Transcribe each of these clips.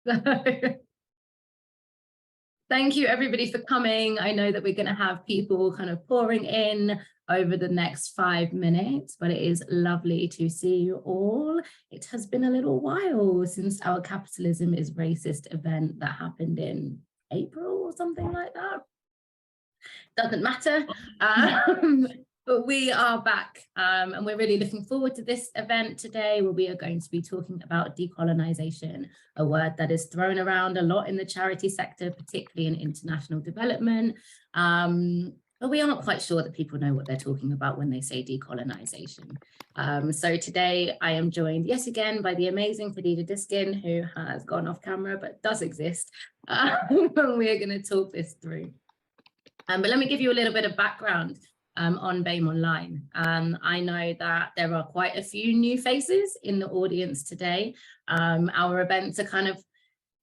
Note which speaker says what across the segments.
Speaker 1: So, thank you everybody for coming. I know that we're going to have people kind of pouring in over the next 5 minutes, but it is lovely to see you all. It has been a little while since our Capitalism is Racist event that happened in April or something like that. Doesn't matter. But we are back, and we're really looking forward to this event today, where we are going to be talking about decolonisation, a word that is thrown around a lot in the charity sector, particularly in international development. But we aren't quite sure that people know what they're talking about when they say decolonisation. So today I am joined yet again by the amazing Khadijah, who has gone off camera but does exist. And we're going to talk this through. But let me give you a little bit of background on BAME Online. I know that there are quite a few new faces in the audience today. Our events are kind of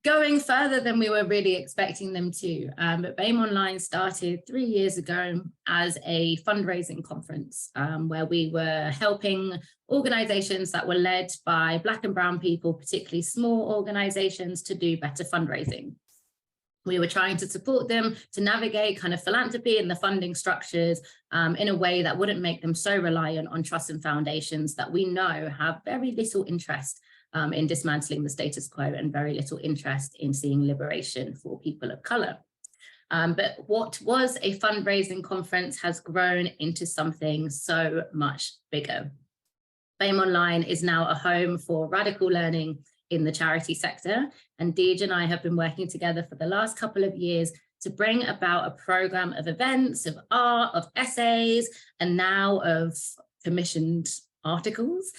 Speaker 1: going further than we were really expecting them to. But BAME Online started 3 years ago as a fundraising conference where we were helping organizations that were led by Black and brown people, particularly small organizations, to do better fundraising. We were trying to support them to navigate kind of philanthropy and the funding structures in a way that wouldn't make them so reliant on trusts and foundations that we know have very little interest in dismantling the status quo and very little interest in seeing liberation for people of color. But what was a fundraising conference has grown into something so much bigger. BAME Online is now a home for radical learning in the charity sector, and Deej and I have been working together for the last couple of years to bring about a program of events, of art, of essays, and now of commissioned articles,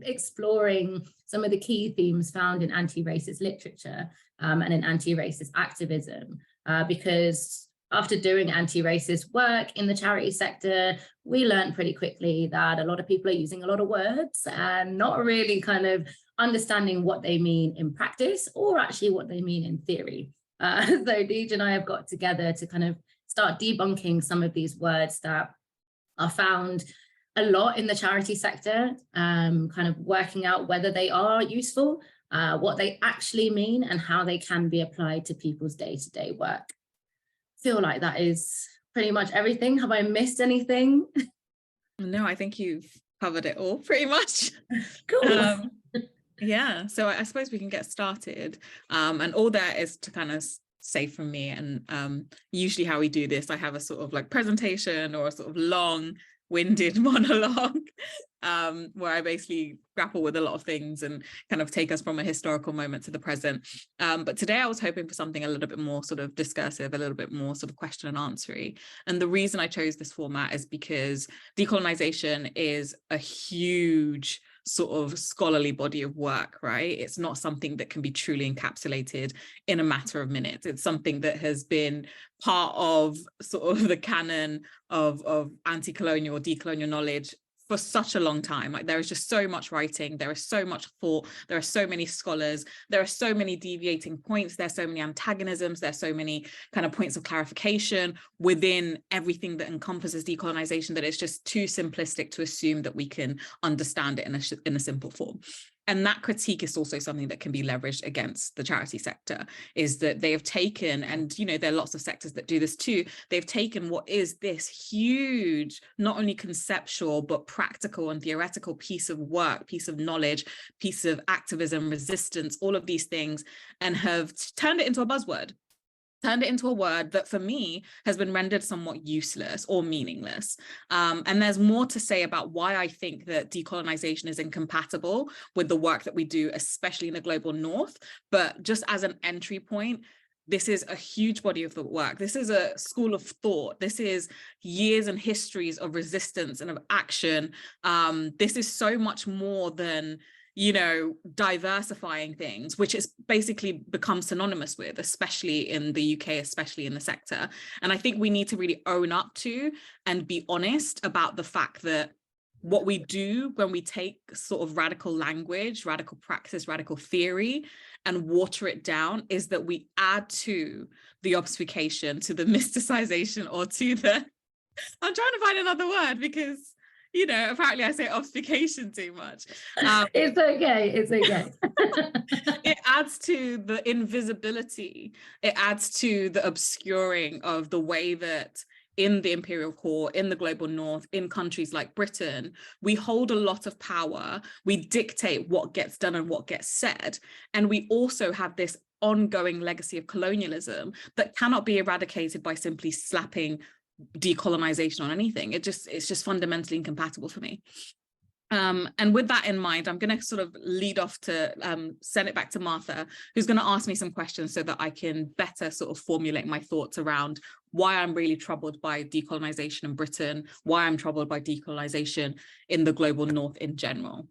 Speaker 1: exploring some of the key themes found in anti-racist literature and in anti-racist activism, because after doing anti-racist work in the charity sector, we learned pretty quickly that a lot of people are using a lot of words and not really kind of understanding what they mean in practice or actually what they mean in theory. So Deej and I have got together to kind of start debunking some of these words that are found a lot in the charity sector, kind of working out whether they are useful, what they actually mean, and how they can be applied to people's day-to-day work. Feel like that is pretty much everything. Have I missed anything?
Speaker 2: No, I think you've covered it all pretty much.
Speaker 1: Cool.
Speaker 2: Yeah, so I suppose we can get started. And all that is to kind of say from me, and usually how we do this, I have a sort of like presentation or a sort of long-winded monologue where I basically grapple with a lot of things and kind of take us from a historical moment to the present. But today I was hoping for something a little bit more sort of discursive, a little bit more sort of question and answery. And the reason I chose this format is because decolonisation is a huge sort of scholarly body of work, right? It's not something that can be truly encapsulated in a matter of minutes. It's something that has been part of sort of the canon of anti-colonial or decolonial knowledge for such a long time. Like, there is just so much writing, there is so much thought, there are so many scholars, there are so many deviating points, there's so many antagonisms, there's so many kind of points of clarification within everything that encompasses decolonisation that it's just too simplistic to assume that we can understand it in a simple form. And that critique is also something that can be leveraged against the charity sector, is that they have taken, and you know, there are lots of sectors that do this too, they've taken what is this huge, not only conceptual, but practical and theoretical piece of work, piece of knowledge, piece of activism, resistance, all of these things, and have turned it into a buzzword. Turned it into a word that for me has been rendered somewhat useless or meaningless. And there's more to say about why I think that decolonisation is incompatible with the work that we do, especially in the global north. But just as an entry point, this is a huge body of the work. This is a school of thought. This is years and histories of resistance and of action. This is so much more than, you know, diversifying things, which it's basically become synonymous with, especially in the UK, especially in the sector. And I think we need to really own up to and be honest about the fact that what we do when we take sort of radical language, radical practice, radical theory, and water it down is that we add to the obfuscation, to the mysticization, or to the, I'm trying to find another word because you know, apparently I say obfuscation too much.
Speaker 1: It's okay. It's okay.
Speaker 2: It adds to the invisibility. It adds to the obscuring of the way that in the imperial core, in the global north, in countries like Britain, we hold a lot of power. We dictate what gets done and what gets said. And we also have this ongoing legacy of colonialism that cannot be eradicated by simply slapping decolonization on anything. It's just fundamentally incompatible for me. And with that in mind, I'm going to sort of lead off to send it back to Martha, who's going to ask me some questions so that I can better sort of formulate my thoughts around why I'm really troubled by decolonization in Britain, why I'm troubled by decolonization in the global north in general.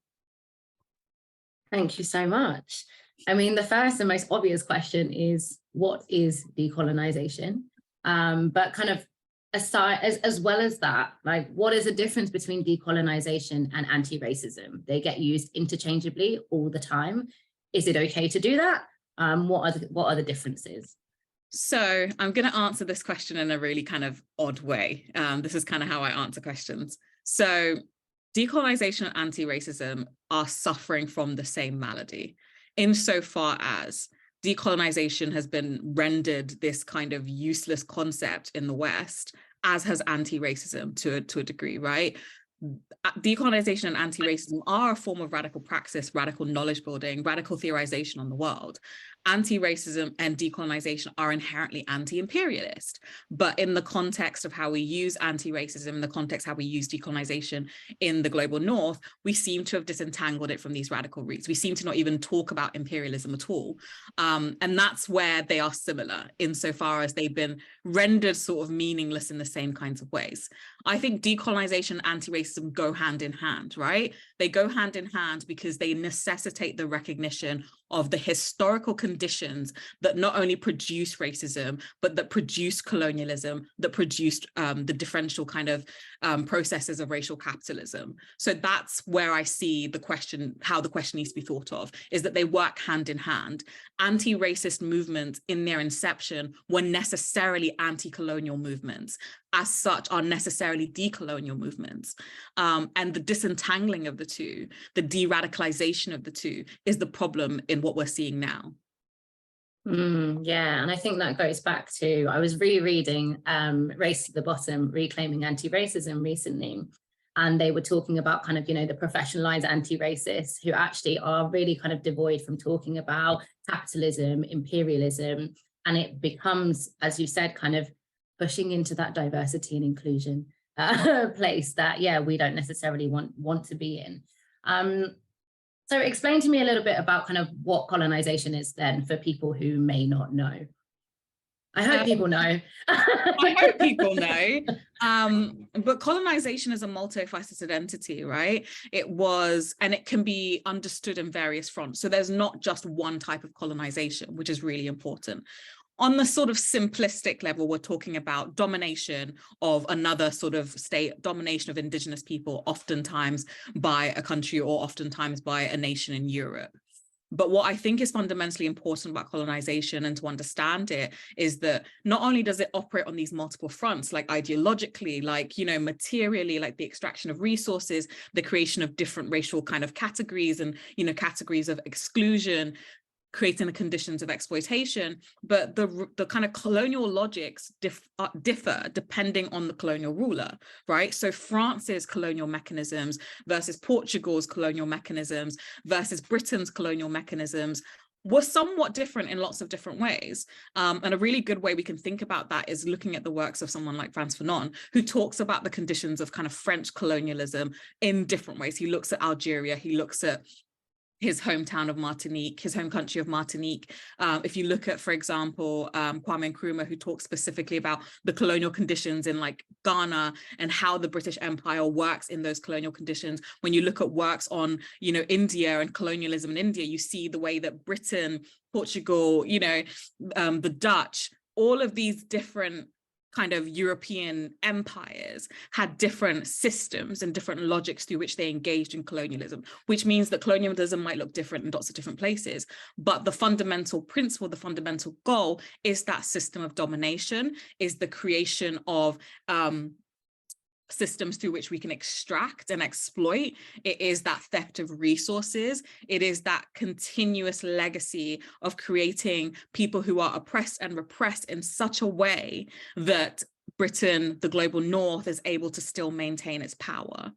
Speaker 1: Thank you so much. I mean, the first and most obvious question is, what is decolonization? But kind of aside, as well as that, like, what is the difference between decolonization and anti-racism? They get used interchangeably all the time. Is it okay to do that? What are the differences?
Speaker 2: So I'm going to answer this question in a really kind of odd way. This is kind of how I answer questions. So decolonization and anti-racism are suffering from the same malady, insofar as decolonization has been rendered this kind of useless concept in the West, as has anti-racism to a degree, right? Decolonization and anti-racism are a form of radical praxis, radical knowledge building, radical theorization on the world. Anti-racism and decolonization are inherently anti-imperialist, but in the context of how we use anti-racism, in the context of how we use decolonization in the global north, we seem to have disentangled it from these radical roots. We seem to not even talk about imperialism at all. And that's where they are similar, insofar as they've been rendered sort of meaningless in the same kinds of ways. I think decolonization and anti-racism go hand in hand, right? They go hand in hand because they necessitate the recognition of the historical conditions that not only produce racism, but that produce colonialism, that produced the differential kind of processes of racial capitalism. So that's where I see the question, how the question needs to be thought of, is that they work hand in hand. Anti-racist movements in their inception were necessarily anti-colonial movements, as such are necessarily decolonial movements. And the disentangling of the two, the de-radicalization of the two, is the problem in what we're seeing now.
Speaker 1: Yeah, and I think that goes back to, I was rereading Race to the Bottom, Reclaiming Anti-Racism recently, and they were talking about kind of, you know, the professionalized anti-racists who actually are really kind of devoid from talking about capitalism, imperialism, and it becomes, as you said, kind of pushing into that diversity and inclusion place that, yeah, we don't necessarily want to be in. So explain to me a little bit about kind of what colonization is then, for people who may not know. I hope people know.
Speaker 2: I hope people know. But colonization is a multifaceted entity, right? It was, and it can be understood in various fronts. So there's not just one type of colonization, which is really important. On the sort of simplistic level, we're talking about domination of another sort of state, domination of indigenous people, oftentimes by a country or oftentimes by a nation in Europe. But what I think is fundamentally important about colonization, and to understand it, is that not only does it operate on these multiple fronts, like ideologically, like, you know, materially, like the extraction of resources, the creation of different racial kind of categories and, you know, categories of exclusion, creating the conditions of exploitation, but the kind of colonial logics differ depending on the colonial ruler, right? So France's colonial mechanisms versus Portugal's colonial mechanisms versus Britain's colonial mechanisms were somewhat different in lots of different ways. And a really good way we can think about that is looking at the works of someone like Frantz Fanon, who talks about the conditions of kind of French colonialism in different ways. He looks at Algeria, he looks at his hometown of Martinique, his home country of Martinique. If you look at, for example, Kwame Nkrumah, who talks specifically about the colonial conditions in like Ghana and how the British Empire works in those colonial conditions. When you look at works on, you know, India and colonialism in India, you see the way that Britain, Portugal, you know, the Dutch, all of these different kind of European empires had different systems and different logics through which they engaged in colonialism, which means that colonialism might look different in lots of different places. But the fundamental principle, the fundamental goal is that system of domination, is the creation of systems through which we can extract and exploit. It is that theft of resources. It is that continuous legacy of creating people who are oppressed and repressed in such a way that Britain, the global north, is able to still maintain its power.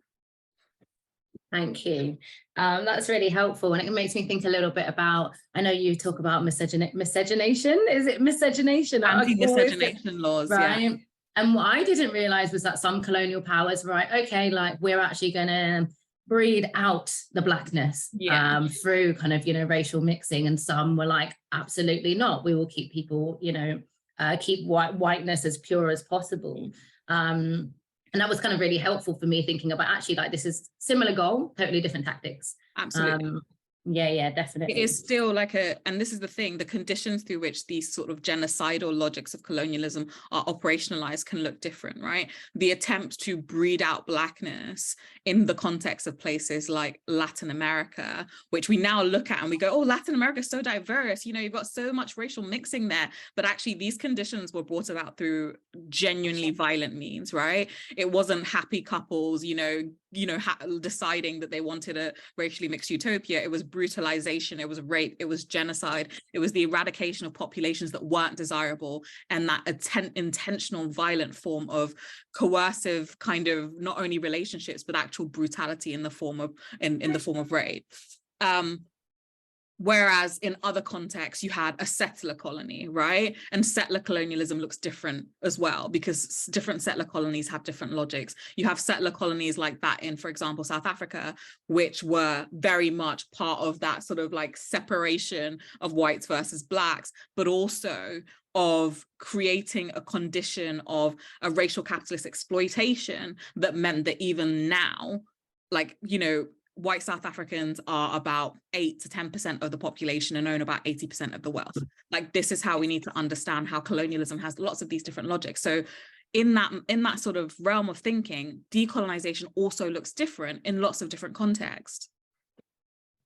Speaker 1: Thank you. That's really helpful. And it makes me think a little bit about, I know you talk about miscegenation. Is it miscegenation?
Speaker 2: Anti-miscegenation laws,
Speaker 1: right?
Speaker 2: yeah.
Speaker 1: And what I didn't realize was that some colonial powers, right, okay, like we're actually going to breed out the blackness through kind of, racial mixing. And some were like, absolutely not. We will keep people, keep whiteness as pure as possible. And that was kind of really helpful for me thinking about actually like this is similar goal, totally different tactics.
Speaker 2: Absolutely.
Speaker 1: Yeah, definitely.
Speaker 2: It is still like and this is the thing, the conditions through which these sort of genocidal logics of colonialism are operationalized can look different, right? The attempt to breed out blackness in the context of places like Latin America, which we now look at and we go, oh, Latin America is so diverse, you've got so much racial mixing there, but actually these conditions were brought about through genuinely violent means, right? It wasn't happy couples, deciding that they wanted a racially mixed utopia. It was brutalization, it was rape, it was genocide, it was the eradication of populations that weren't desirable, and that intentional violent form of coercive kind of not only relationships but actual brutality in the form of rape. Whereas in other contexts, you had a settler colony, right? And settler colonialism looks different as well, because different settler colonies have different logics. You have settler colonies like that in, for example, South Africa, which were very much part of that sort of like separation of whites versus blacks, but also of creating a condition of a racial capitalist exploitation that meant that even now, like, white South Africans are about 8 to 10% of the population and own about 80% of the wealth. Like, this is how we need to understand how colonialism has lots of these different logics. So in that sort of realm of thinking, decolonization also looks different in lots of different contexts.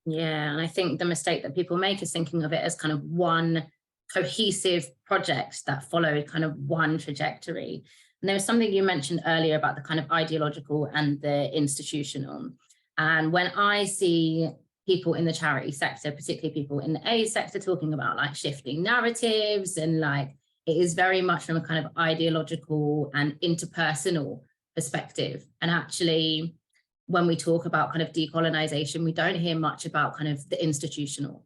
Speaker 1: Yeah, and I think the mistake that people make is thinking of it as kind of one cohesive project that followed kind of one trajectory. And there was something you mentioned earlier about the kind of ideological and the institutional. And when I see people in the charity sector, particularly people in the aid sector, talking about like shifting narratives, and like it is very much from a kind of ideological and interpersonal perspective. And actually, when we talk about kind of decolonization, we don't hear much about kind of the institutional.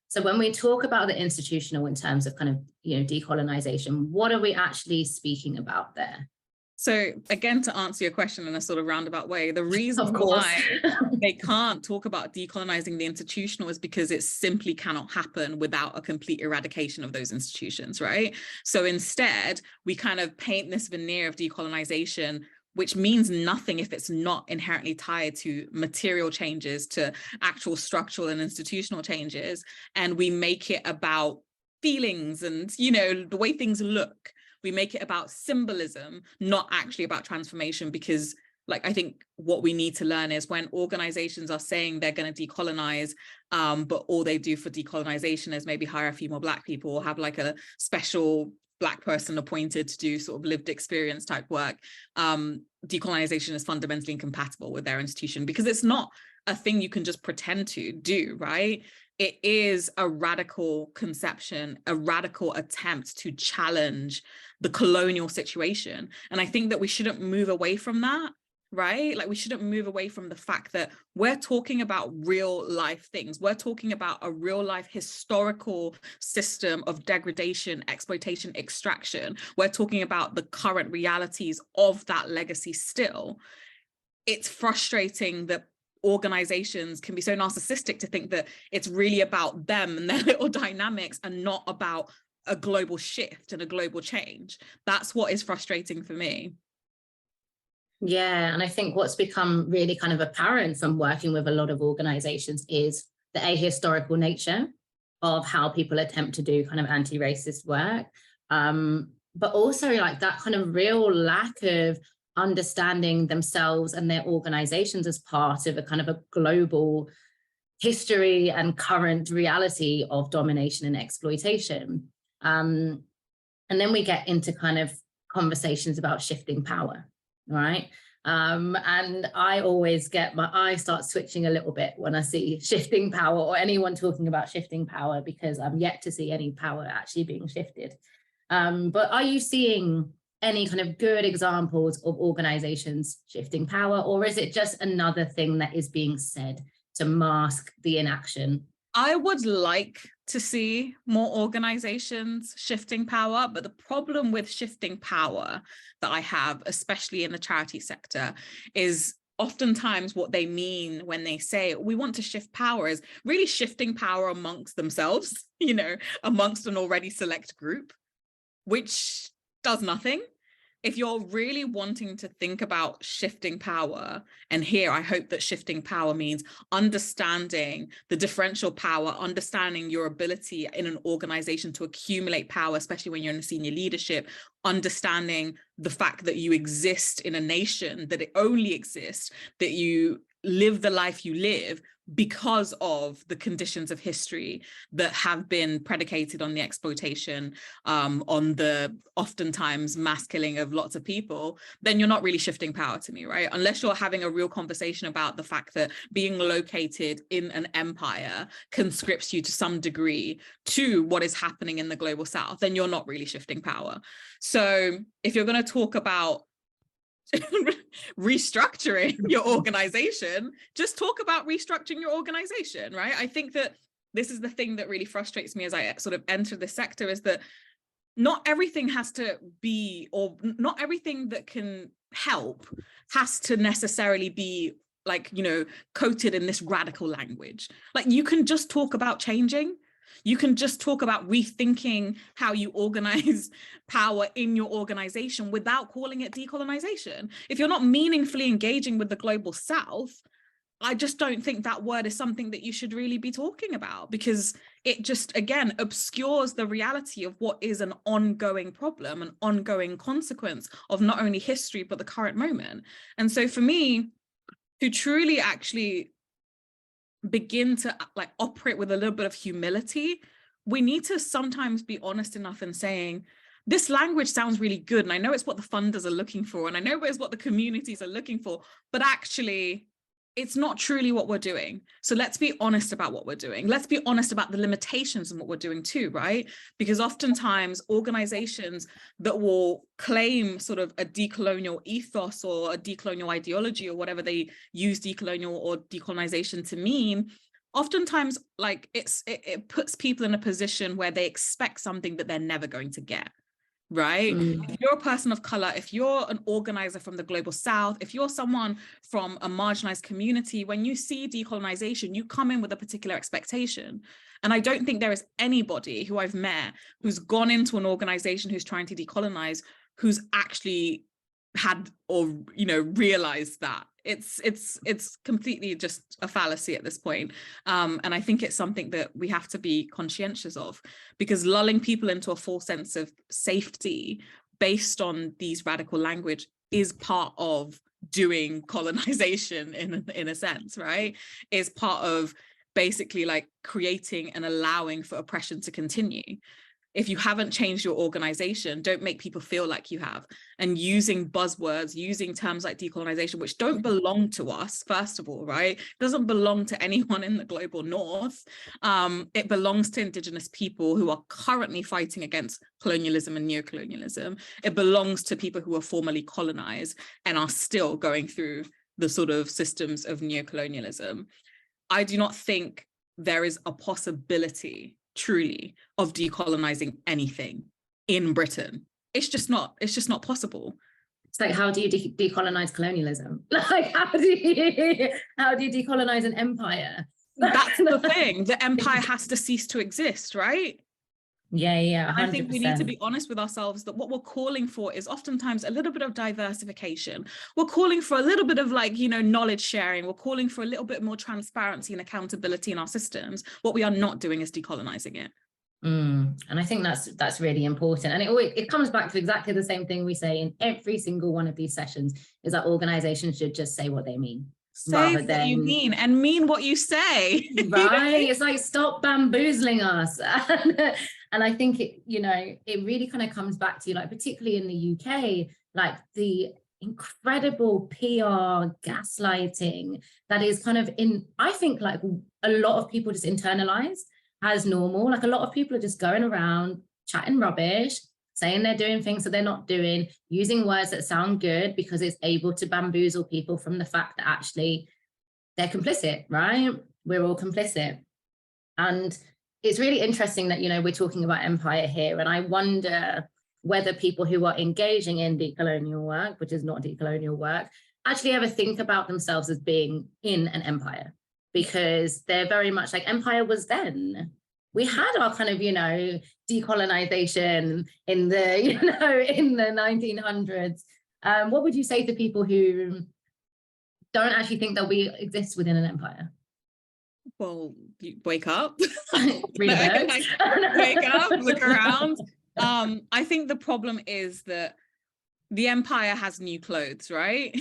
Speaker 1: So when we talk about the institutional in terms of kind of, decolonization, what are we actually speaking about there?
Speaker 2: So again, to answer your question in a sort of roundabout way, the reason why they can't talk about decolonizing the institutional is because it simply cannot happen without a complete eradication of those institutions, right? So instead, we kind of paint this veneer of decolonization, which means nothing if it's not inherently tied to material changes, to actual structural and institutional changes. And we make it about feelings and, the way things look. We make it about symbolism, not actually about transformation, because like, I think what we need to learn is when organizations are saying they're going to decolonize, but all they do for decolonization is maybe hire a few more Black people or have like a special Black person appointed to do sort of lived experience type work, decolonization is fundamentally incompatible with their institution, because it's not a thing you can just pretend to do, right? It is a radical conception, a radical attempt to challenge the colonial situation. And I think that we shouldn't move away from that, right? Like, we shouldn't move away from the fact that we're talking about real life things. We're talking about a real life historical system of degradation, exploitation, extraction. We're talking about the current realities of that legacy still. It's frustrating that organizations can be so narcissistic to think that it's really about them and their little dynamics and not about a global shift and a global change. That's what is frustrating for me.
Speaker 1: Yeah, and I think what's become really kind of apparent from working with a lot of organizations is the ahistorical nature of how people attempt to do kind of anti-racist work, but also like that kind of real lack of understanding themselves and their organizations as part of a kind of a global history and current reality of domination and exploitation. And then we get into kind of conversations about shifting power, right? And I always get my eye starts switching a little bit when I see shifting power or anyone talking about shifting power, because I'm yet to see any power actually being shifted. But are you seeing any kind of good examples of organizations shifting power, or is it just another thing that is being said to mask the inaction?
Speaker 2: I would like to see more organizations shifting power, but the problem with shifting power that I have, especially in the charity sector, is oftentimes what they mean when they say we want to shift power is really shifting power amongst themselves, you know, amongst an already select group, which does nothing. If you're really wanting to think about shifting power, and here I hope that shifting power means understanding the differential power, understanding your ability in an organization to accumulate power, especially when you're in a senior leadership, understanding the fact that you exist in a nation, that it only exists, that you live the life you live because of the conditions of history that have been predicated on the exploitation, on the oftentimes mass killing of lots of people, then you're not really shifting power to me, right? Unless you're having a real conversation about the fact that being located in an empire conscripts you to some degree to what is happening in the global south, then you're not really shifting power. So if you're going to talk about restructuring your organization, just talk about restructuring your organization, right? I think that this is the thing that really frustrates me as I sort of enter the sector, is that not everything has to be, or not everything that can help has to necessarily be like, you know, coated in this radical language. Like, you can just talk about changing. You can just talk about rethinking how you organize power in your organization without calling it decolonization. If you're not meaningfully engaging with the global south, I just don't think that word is something that you should really be talking about, because it just, again, obscures the reality of what is an ongoing problem, an ongoing consequence of not only history, but the current moment. And so for me, to truly actually begin to like operate with a little bit of humility, we need to sometimes be honest enough in saying, this language sounds really good, and I know it's what the funders are looking for, and I know it's what the communities are looking for, but actually it's not truly what we're doing. So let's be honest about what we're doing. Let's be honest about the limitations in what we're doing too, right? Because oftentimes organizations that will claim sort of a decolonial ethos or a decolonial ideology, or whatever they use decolonial or decolonization to mean, oftentimes like it puts people in a position where they expect something that they're never going to get. Right? If you're a person of color, if you're an organizer from the global south, if you're someone from a marginalized community, when you see decolonization, you come in with a particular expectation. And I don't think there is anybody who I've met who's gone into an organization who's trying to decolonize who's actually had, or, you know, realized that. It's completely just a fallacy at this point. And I think it's something that we have to be conscientious of, because lulling people into a false sense of safety based on these radical language is part of doing colonization in a sense, right? Is part of basically like creating and allowing for oppression to continue. If you haven't changed your organization, don't make people feel like you have. And using buzzwords, using terms like decolonization, which don't belong to us, first of all, right? It doesn't belong to anyone in the global north. It belongs to indigenous people who are currently fighting against colonialism and neocolonialism. It belongs to people who were formerly colonized and are still going through the sort of systems of neocolonialism. I do not think there is a possibility truly of decolonizing anything in Britain. It's just not possible.
Speaker 1: It's like, how do you decolonize colonialism? Like, how do you decolonize an empire?
Speaker 2: That's the thing. The empire has to cease to exist, right?
Speaker 1: Yeah, 100%.
Speaker 2: I think we need to be honest with ourselves that what we're calling for is oftentimes a little bit of diversification. We're calling for a little bit of like, you know, knowledge sharing. We're calling for a little bit more transparency and accountability in our systems. What we are not doing is decolonizing it.
Speaker 1: And I think that's really important. And it comes back to exactly the same thing we say in every single one of these sessions, is that organizations should just say what they mean.
Speaker 2: Say what you mean and mean what you say.
Speaker 1: Right? It's like, stop bamboozling us. And I think it, you know, it really kind of comes back to, like, particularly in the UK, like the incredible PR gaslighting that is kind of I think like a lot of people just internalize as normal. Like a lot of people are just going around chatting rubbish, saying they're doing things that they're not doing, using words that sound good because it's able to bamboozle people from the fact that actually they're complicit, right? We're all complicit. And it's really interesting that, we're talking about empire here. And I wonder whether people who are engaging in decolonial work, which is not decolonial work, actually ever think about themselves as being in an empire, because they're very much like empire was then. We had our kind of, decolonization in the, in the 1900s. What would you say to people who don't actually think that we exist within an empire?
Speaker 2: Well, you wake up,
Speaker 1: read a book.
Speaker 2: Wake up, look around. I think the problem is that the empire has new clothes, right?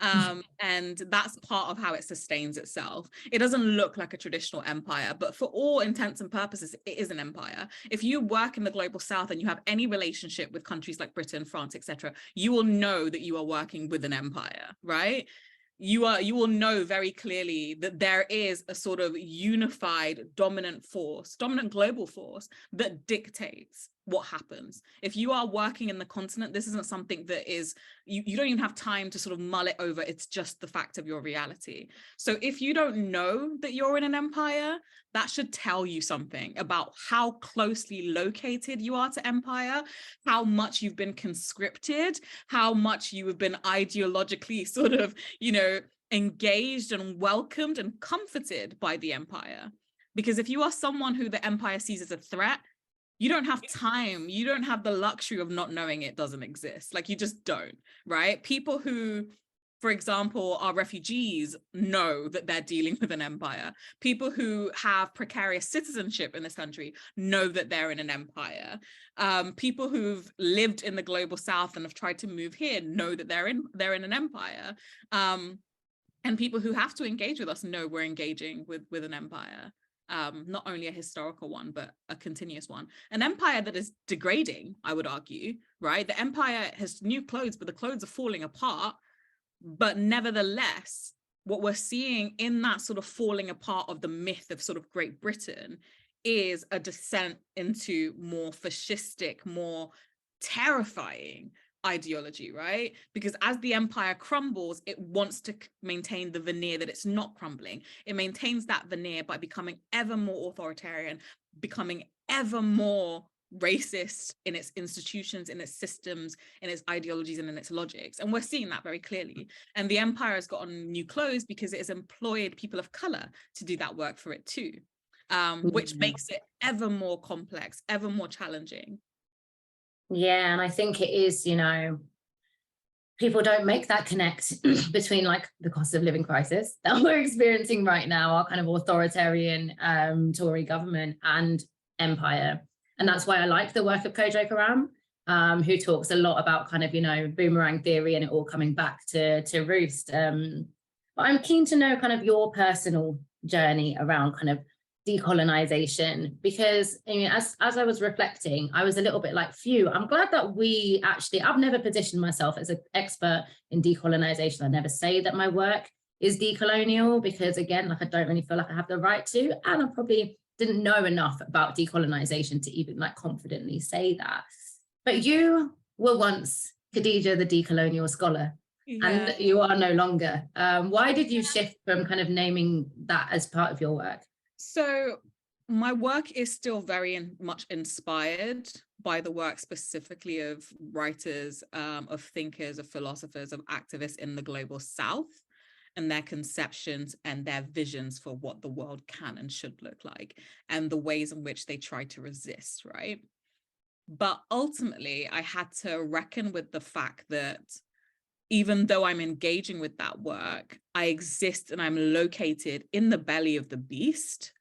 Speaker 2: And that's part of how it sustains itself. It doesn't look like a traditional empire, but for all intents and purposes, it is an empire. If you work in the global south and you have any relationship with countries like Britain, France, etc., you will know that you are working with an empire, right? You will know very clearly that there is a sort of unified dominant global force that dictates what happens. If you are working in the continent, this isn't something that is, you don't even have time to sort of mull it over. It's just the fact of your reality. So if you don't know that you're in an empire, that should tell you something about how closely located you are to empire, how much you've been conscripted, how much you have been ideologically sort of, engaged and welcomed and comforted by the empire. Because if you are someone who the empire sees as a threat, you don't have time, you don't have the luxury of not knowing it doesn't exist. Like, you just don't, right? People who, for example, are refugees know that they're dealing with an empire. People who have precarious citizenship in this country know that they're in an empire. People who've lived in the global south and have tried to move here know that they're in an empire. And people who have to engage with us know we're engaging with an empire. Not only a historical one, but a continuous one. An empire that is degrading, I would argue, right? The empire has new clothes, but the clothes are falling apart. But nevertheless, what we're seeing in that sort of falling apart of the myth of sort of Great Britain is a descent into more fascistic, more terrifying ideology, right? Because as the empire crumbles, it wants to maintain the veneer that it's not crumbling. It maintains that veneer by becoming ever more authoritarian, becoming ever more racist in its institutions, in its systems, in its ideologies, and in its logics. And we're seeing that very clearly. And the empire has gotten new clothes because it has employed people of color to do that work for it too, which makes it ever more complex, ever more challenging.
Speaker 1: Yeah, and I think it is, people don't make that connect between like the cost of living crisis that we're experiencing right now, our kind of authoritarian Tory government, and empire. And that's why I like the work of Khadijah Karam, who talks a lot about kind of, boomerang theory and it all coming back to roost. But I'm keen to know kind of your personal journey around kind of decolonization, because as I was reflecting, I was a little bit like, phew, I'm glad that I've never positioned myself as an expert in decolonization. I never say that my work is decolonial, because again, like, I don't really feel like I have the right to, and I probably didn't know enough about decolonization to even like confidently say that. But you were once Khadijah, the decolonial scholar, and you are no longer. Why did you shift from kind of naming that as part of your work?
Speaker 2: So my work is still very much inspired by the work specifically of writers, of thinkers, of philosophers, of activists in the global south, and their conceptions and their visions for what the world can and should look like, and the ways in which they try to resist, right? But ultimately, I had to reckon with the fact that even though I'm engaging with that work, I exist and I'm located in the belly of the beast.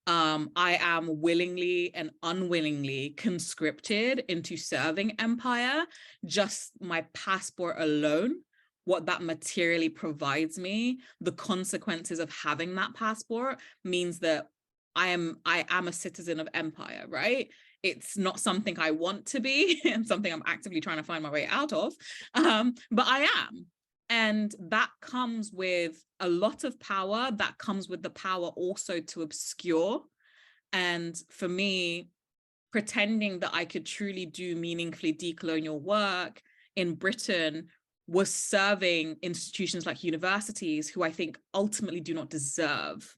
Speaker 2: I am willingly and unwillingly conscripted into serving empire. Just my passport alone, what that materially provides me, the consequences of having that passport means that I am a citizen of empire, right? It's not something I want to be and something I'm actively trying to find my way out of, but I am. And that comes with a lot of power. That comes with the power also to obscure. And for me, pretending that I could truly do meaningfully decolonial work in Britain was serving institutions like universities, who I think ultimately do not deserve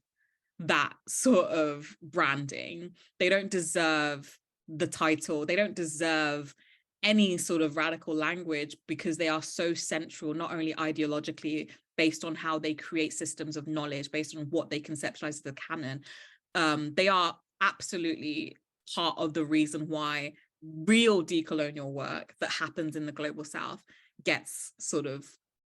Speaker 2: that sort of branding. They don't deserve the title. They don't deserve any sort of radical language, because they are so central, not only ideologically, based on how they create systems of knowledge, based on what they conceptualize as the canon. They are absolutely part of the reason why real decolonial work that happens in the global South gets sort of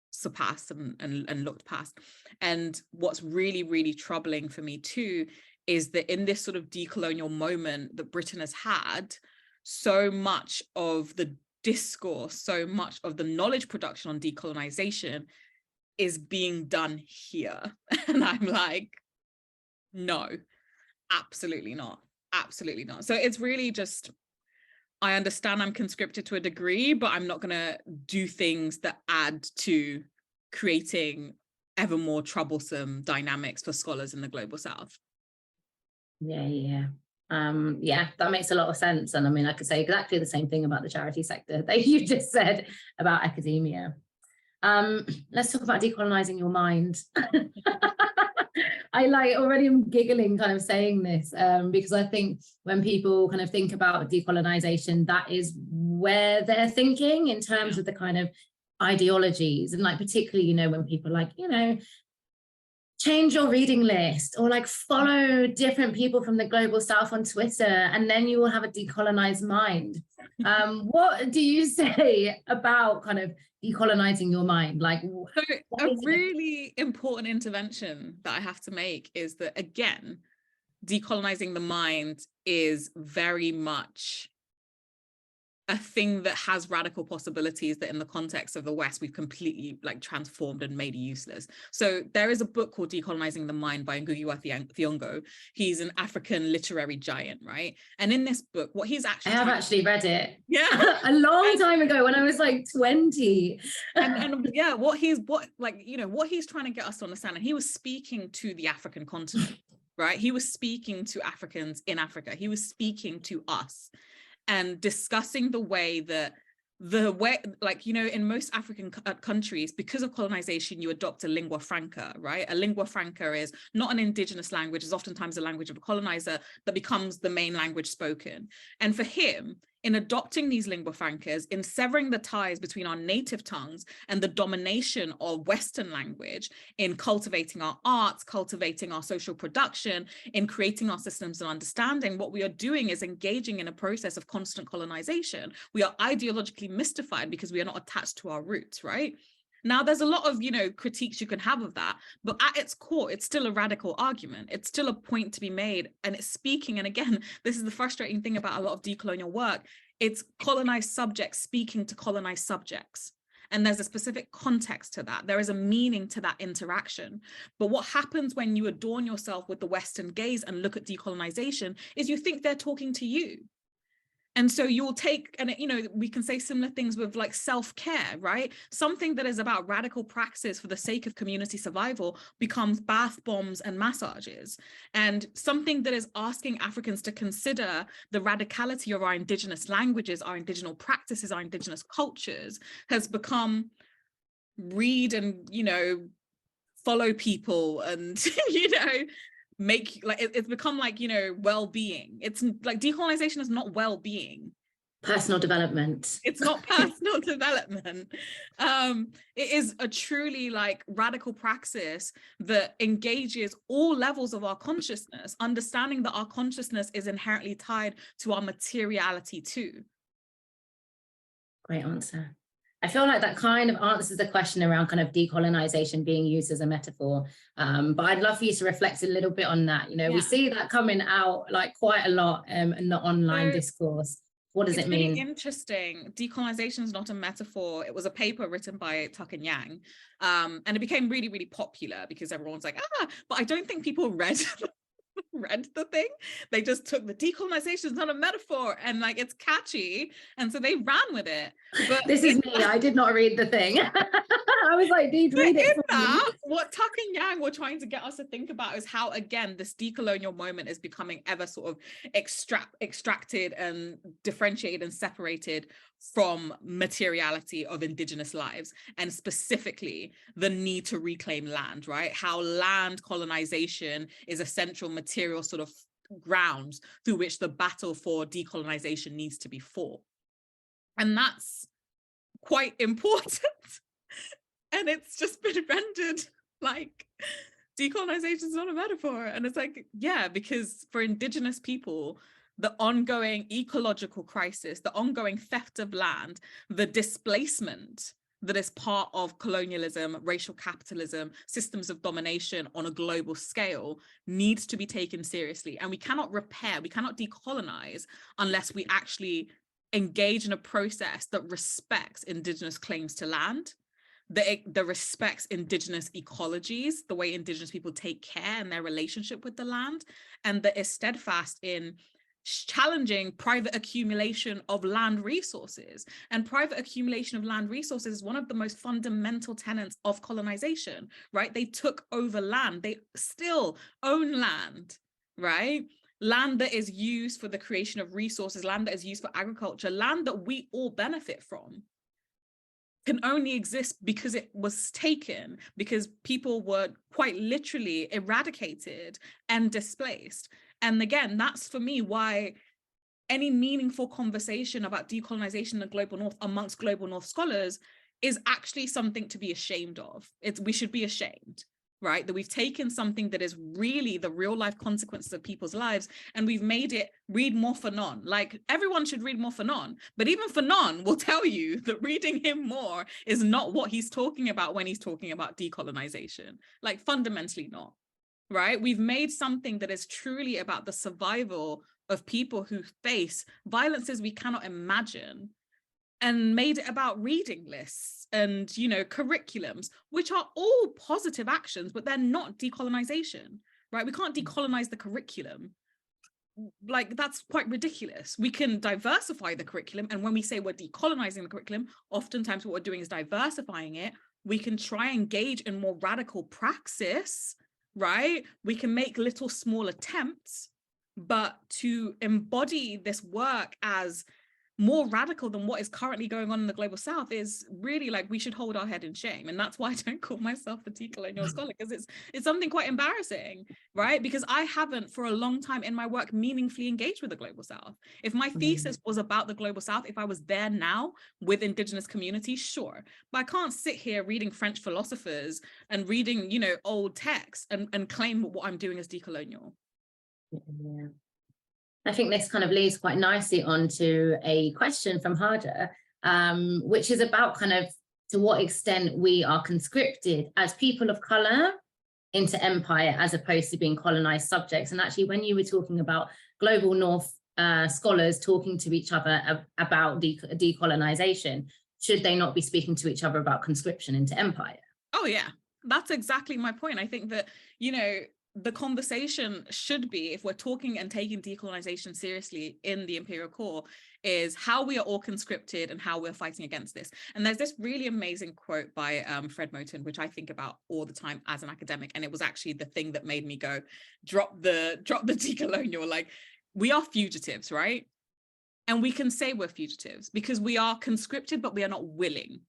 Speaker 2: surpassed and looked past. And what's really, really troubling for me too is that in this sort of decolonial moment that Britain has had, so much of the discourse, so much of the knowledge production on decolonization is being done here. And I'm like, no, absolutely not. Absolutely not. So it's really just, I understand I'm conscripted to a degree, but I'm not going to do things that add to creating ever more troublesome dynamics for scholars in the global South.
Speaker 1: Yeah, that makes a lot of sense. And I mean, I could say exactly the same thing about the charity sector that you just said about academia. Let's talk about decolonizing your mind. I already am giggling kind of saying this, because I think when people kind of think about decolonization, that is where they're thinking in terms of the kind of ideologies, and particularly, when people change your reading list, or follow different people from the global South on Twitter, and then you will have a decolonized mind. What do you say about kind of decolonizing your mind?
Speaker 2: So a really important intervention that I have to make is that, again, decolonizing the mind is very much a thing that has radical possibilities that in the context of the West, we've completely transformed and made useless. So there is a book called Decolonizing the Mind by Ngugi wa Thiong'o. He's an African literary giant, right? And in this book, what he's actually—
Speaker 1: I have actually read it.
Speaker 2: Yeah.
Speaker 1: A long time ago when I was 20.
Speaker 2: and yeah, what he's trying to get us to understand, and he was speaking to the African continent, right? He was speaking to Africans in Africa. He was speaking to us and discussing the way that in most African countries, because of colonization, you adopt a lingua franca, right? A lingua franca is not an indigenous language, it's oftentimes a language of a colonizer that becomes the main language spoken. And for him, in adopting these lingua francas, in severing the ties between our native tongues and the domination of Western language, in cultivating our arts, cultivating our social production, in creating our systems of understanding, what we are doing is engaging in a process of constant colonization. We are ideologically mystified because we are not attached to our roots, right? Now, there's a lot of, critiques you can have of that, but at its core, it's still a radical argument. It's still a point to be made, and it's speaking. And again, this is the frustrating thing about a lot of decolonial work. It's colonized subjects speaking to colonized subjects. And there's a specific context to that. There is a meaning to that interaction. But what happens when you adorn yourself with the Western gaze and look at decolonization is you think they're talking to you. And so you'll take, and we can say similar things with self-care, right? Something that is about radical praxis for the sake of community survival becomes bath bombs and massages. And something that is asking Africans to consider the radicality of our indigenous languages, our indigenous practices, our indigenous cultures has become read and, follow people and, make it's become well-being. It's decolonization is not well-being.
Speaker 1: Personal development.
Speaker 2: It's not personal development. It is a truly radical praxis that engages all levels of our consciousness, understanding that our consciousness is inherently tied to our materiality too.
Speaker 1: Great answer. I feel like that kind of answers the question around kind of decolonization being used as a metaphor. But I'd love for you to reflect a little bit on that. We see that coming out quite a lot in the online discourse. What does it mean?
Speaker 2: It's really interesting. Decolonization is not a metaphor. It was a paper written by Tuck and Yang. And it became really, really popular because everyone's but I don't think people read read the thing. They just took the decolonization is not a metaphor and like it's catchy, and so they ran with it. But
Speaker 1: this is me. I did not read the thing. I was like, dude, read it for me.
Speaker 2: What Tuck and Yang were trying to get us to think about is how, again, this decolonial moment is becoming ever sort of extracted and differentiated and separated from materiality of Indigenous lives, and specifically the need to reclaim land, right? How land colonization is a central material sort of grounds through which the battle for decolonization needs to be fought. And that's quite important. And it's just been rendered like decolonization is not a metaphor. And it's like, yeah, because for Indigenous people, the ongoing ecological crisis, the ongoing theft of land, the displacement that is part of colonialism, racial capitalism, systems of domination on a global scale needs to be taken seriously. And we cannot repair, we cannot decolonize unless we actually engage in a process that respects Indigenous claims to land, that respects Indigenous ecologies, the way Indigenous people take care and their relationship with the land, and that is steadfast in challenging private accumulation of land resources. And private accumulation of land resources is one of the most fundamental tenets of colonization, right? They took over land, they still own land, right? Land that is used for the creation of resources, land that is used for agriculture, land that we all benefit from, can only exist because it was taken, because people were quite literally eradicated and displaced. And again, that's for me why any meaningful conversation about decolonization in the global north amongst global north scholars is actually something to be ashamed of. We should be ashamed, right? That we've taken something that is really the real life consequences of people's lives and we've made it read more Fanon. Like everyone should read more Fanon, but even Fanon will tell you that reading him more is not what he's talking about when he's talking about decolonization, like fundamentally not, right? We've made something that is truly about the survival of people who face violences we cannot imagine, and made it about reading lists and, you know, curriculums, which are all positive actions, but they're not decolonization, right? We can't decolonize the curriculum. Like, that's quite ridiculous. We can diversify the curriculum. And when we say we're decolonizing the curriculum, oftentimes what we're doing is diversifying it. We can try and engage in more radical praxis, right? We can make little small attempts, but to embody this work as more radical than what is currently going on in the global south is really like, we should hold our head in shame. And that's why I don't call myself a decolonial scholar, because it's something quite embarrassing, right? Because I haven't for a long time in my work meaningfully engaged with the global south. If my thesis was about the global south, if I was there now with Indigenous communities, sure, but I can't sit here reading French philosophers and reading, you know, old texts and claim what I'm doing is decolonial.
Speaker 1: Yeah. I think this kind of leads quite nicely onto a question from Khadijah, which is about kind of to what extent we are conscripted as people of color into empire as opposed to being colonized subjects. And actually, when you were talking about global north scholars talking to each other about decolonization, should they not be speaking to each other about conscription into empire?
Speaker 2: Oh yeah, that's exactly my point. I think that, you know, the conversation should be, if we're talking and taking decolonization seriously in the imperial core, is how we are all conscripted and how we're fighting against this. And there's this really amazing quote by Fred Moten, which I think about all the time as an academic. And it was actually the thing that made me go, drop the decolonial, like, we are fugitives, right? And we can say we're fugitives because we are conscripted, but we are not willing.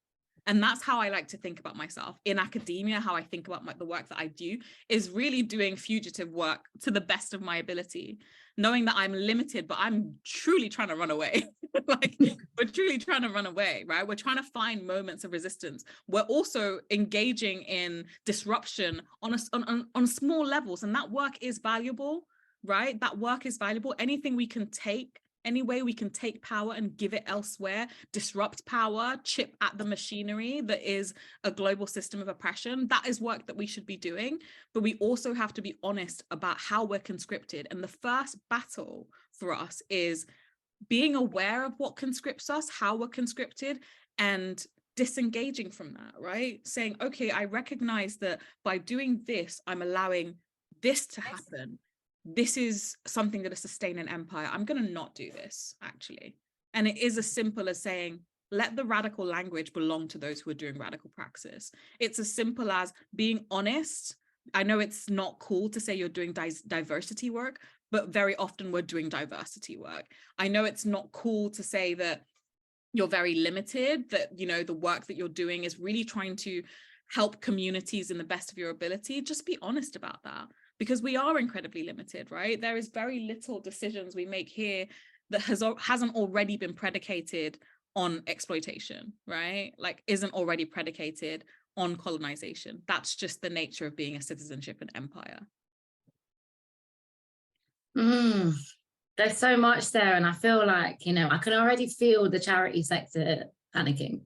Speaker 2: And that's how I like to think about myself in academia. How I think about the work that I do is really doing fugitive work to the best of my ability, knowing that I'm limited, but I'm truly trying to run away. Like, we're truly trying to run away, right? We're trying to find moments of resistance. We're also engaging in disruption on small levels. And that work is valuable, right? That work is valuable. Anything we can take, any way we can take power and give it elsewhere, disrupt power, chip at the machinery that is a global system of oppression, that is work that we should be doing. But we also have to be honest about how we're conscripted. And the first battle for us is being aware of what conscripts us, how we're conscripted, and disengaging from that, right? Saying, okay, I recognize that by doing this, I'm allowing this to happen. this is something that is sustaining empire, I'm going to not do this, actually. And it is as simple as saying, let the radical language belong to those who are doing radical praxis. It's as simple as being honest. I know it's not cool to say you're doing diversity work, but very often we're doing diversity work. I know it's not cool to say that you're very limited, that, you know, the work that you're doing is really trying to help communities in the best of your ability. Just be honest about that, because we are incredibly limited, right? There is very little decisions we make here that hasn't already been predicated on exploitation, right? Like isn't already predicated on colonization. That's just the nature of being a citizenship and empire.
Speaker 1: There's so much there, and I feel like, you know, I can already feel the charity sector panicking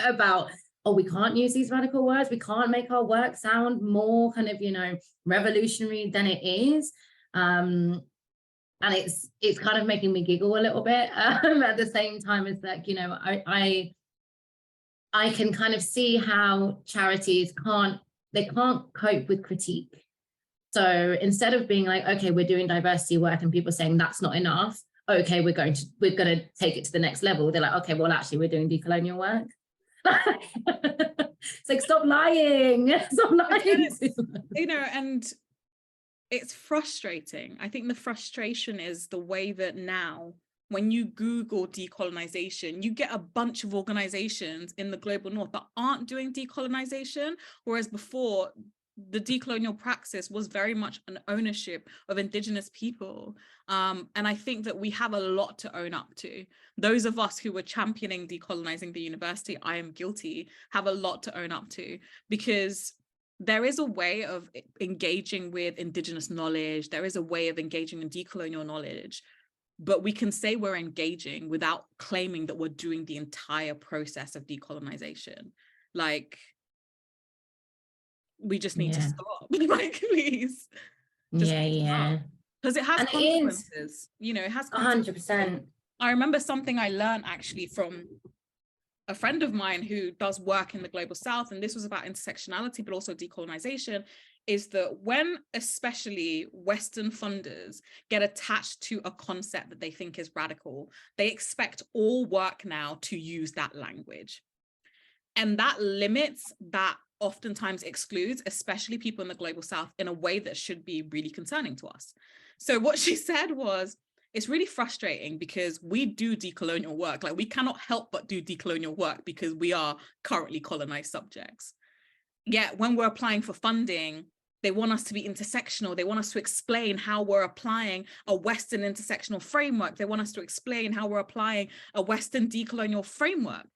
Speaker 1: about, oh, we can't use these radical words, we can't make our work sound more kind of, you know, revolutionary than it is. And it's kind of making me giggle a little bit at the same time as that, you know, I can kind of see how charities can't cope with critique. So instead of being like, okay, we're doing diversity work and people saying that's not enough, okay, we're going to take it to the next level. They're like, okay, well, actually, we're doing decolonial work. It's like, stop lying. Stop lying.
Speaker 2: You know, and it's frustrating. I think the frustration is the way that now, when you Google decolonization, you get a bunch of organizations in the global north that aren't doing decolonization, whereas before, the decolonial praxis was very much an ownership of Indigenous people. And I think that we have a lot to own up to. Those of us who were championing decolonizing the university, I am guilty, have a lot to own up to, because there is a way of engaging with Indigenous knowledge. There is a way of engaging in decolonial knowledge, but we can say we're engaging without claiming that we're doing the entire process of decolonization. Like, we just need to stop. Like, please. Just because it has consequences. You know, it has consequences.
Speaker 1: 100%.
Speaker 2: I remember something I learned actually from a friend of mine who does work in the global south, and this was about intersectionality, but also decolonization, is that when especially Western funders get attached to a concept that they think is radical, they expect all work now to use that language. And that limits, that oftentimes excludes, especially people in the global south, in a way that should be really concerning to us. So what she said was, it's really frustrating because we do decolonial work. Like, we cannot help but do decolonial work because we are currently colonized subjects. Yet when we're applying for funding, they want us to be intersectional. They want us to explain how we're applying a Western intersectional framework. They want us to explain how we're applying a Western decolonial framework,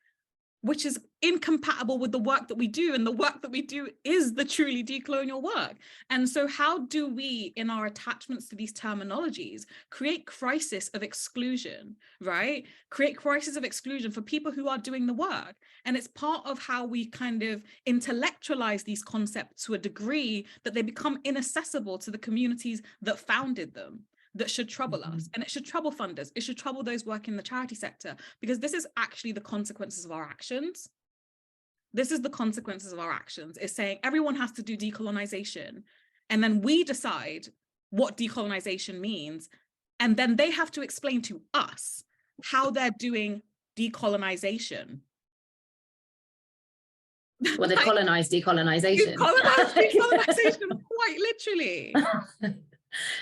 Speaker 2: which is incompatible with the work that we do. And the work that we do is the truly decolonial work. And so how do we, in our attachments to these terminologies, create crisis of exclusion, right? Create crisis of exclusion for people who are doing the work. And it's part of how we kind of intellectualize these concepts to a degree that they become inaccessible to the communities that founded them. That should trouble us, and it should trouble funders. It should trouble those working in the charity sector, because this is actually the consequences of our actions. This is the consequences of our actions, is saying everyone has to do decolonization, and then we decide what decolonization means, and then they have to explain to us how they're doing decolonization.
Speaker 1: Well, they colonized decolonization.
Speaker 2: Colonized decolonization, quite literally.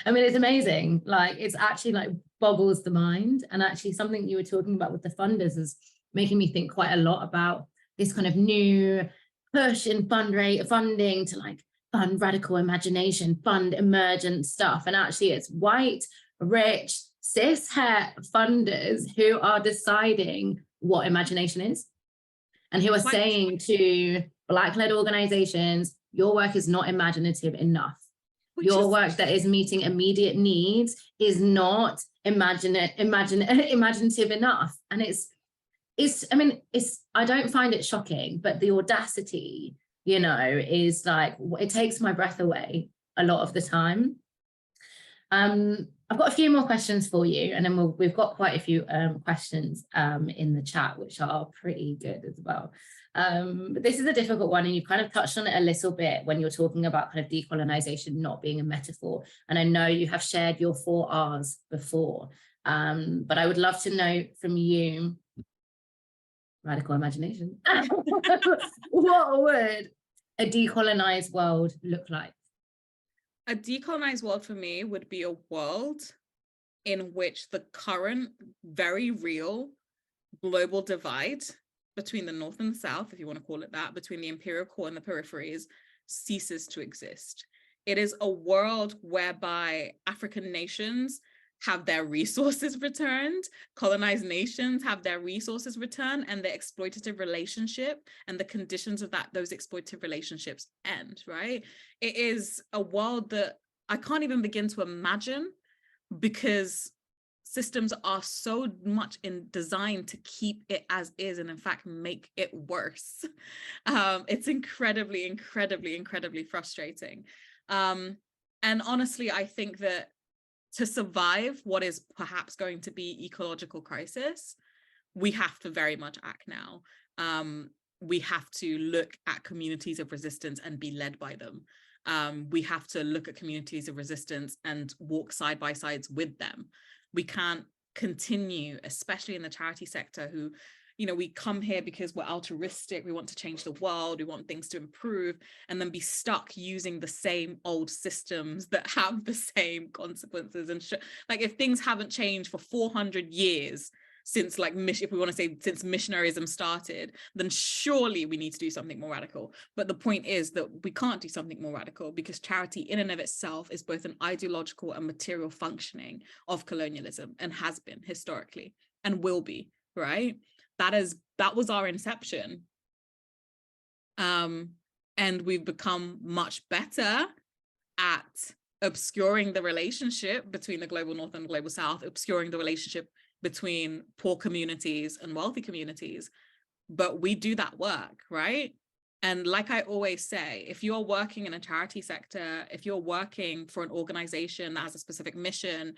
Speaker 1: I mean, it's amazing. Like, it's actually like boggles the mind. And actually something you were talking about with the funders is making me think quite a lot about this kind of new push in funding to like fund radical imagination, fund emergent stuff. And actually it's white, rich, cis-het funders who are deciding what imagination is, and who are saying to Black-led organizations, your work is not imaginative enough. Your work that is meeting immediate needs is not imaginative enough. And I don't find it shocking, but the audacity, you know, is like, it takes my breath away a lot of the time. I I've got a few more questions for you, and then we've got quite a few questions in the chat, which are pretty good as well. But this is a difficult one, and you kind of touched on it a little bit when you're talking about kind of decolonization not being a metaphor. And I know you have shared your 4 R's before, but I would love to know from you, radical imagination, what would a decolonized world look like?
Speaker 2: A decolonized world for me would be a world in which the current very real global divide between the North and the South, if you want to call it that, between the imperial core and the peripheries, ceases to exist. It is a world whereby African nations have their resources returned, colonized nations have their resources returned, and the exploitative relationship and the conditions of those exploitative relationships end, right? It is a world that I can't even begin to imagine, because systems are so much designed to keep it as is, and in fact make it worse. It's incredibly, incredibly, incredibly frustrating. And honestly, I think that to survive what is perhaps going to be ecological crisis, we have to very much act now. We have to look at communities of resistance and be led by them. We have to look at communities of resistance and walk side by sides with them. We can't continue, especially in the charity sector, who, you know, we come here because we're altruistic, we want to change the world, we want things to improve, and then be stuck using the same old systems that have the same consequences. And like, if things haven't changed for 400 years since, like, if we want to say since missionaryism started, then surely we need to do something more radical. But the point is that we can't do something more radical, because charity in and of itself is both an ideological and material functioning of colonialism, and has been historically and will be, right? That was our inception. And we've become much better at obscuring the relationship between the global North and the global South, obscuring the relationship between poor communities and wealthy communities. But we do that work, right? And like I always say, if you're working in a charity sector, if you're working for an organization that has a specific mission,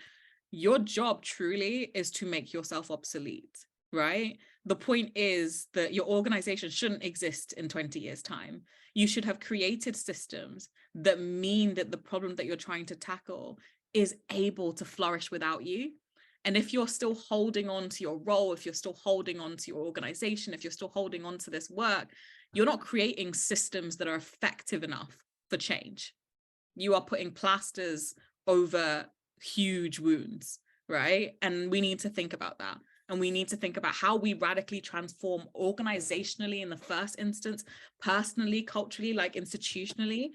Speaker 2: your job truly is to make yourself obsolete, right? The point is that your organization shouldn't exist in 20 years' time. You should have created systems that mean that the problem that you're trying to tackle is able to flourish without you. And if you're still holding on to your role, if you're still holding on to your organization, if you're still holding on to this work, you're not creating systems that are effective enough for change. You are putting plasters over huge wounds, right? And we need to think about that. And we need to think about how we radically transform organizationally in the first instance, personally, culturally, like institutionally,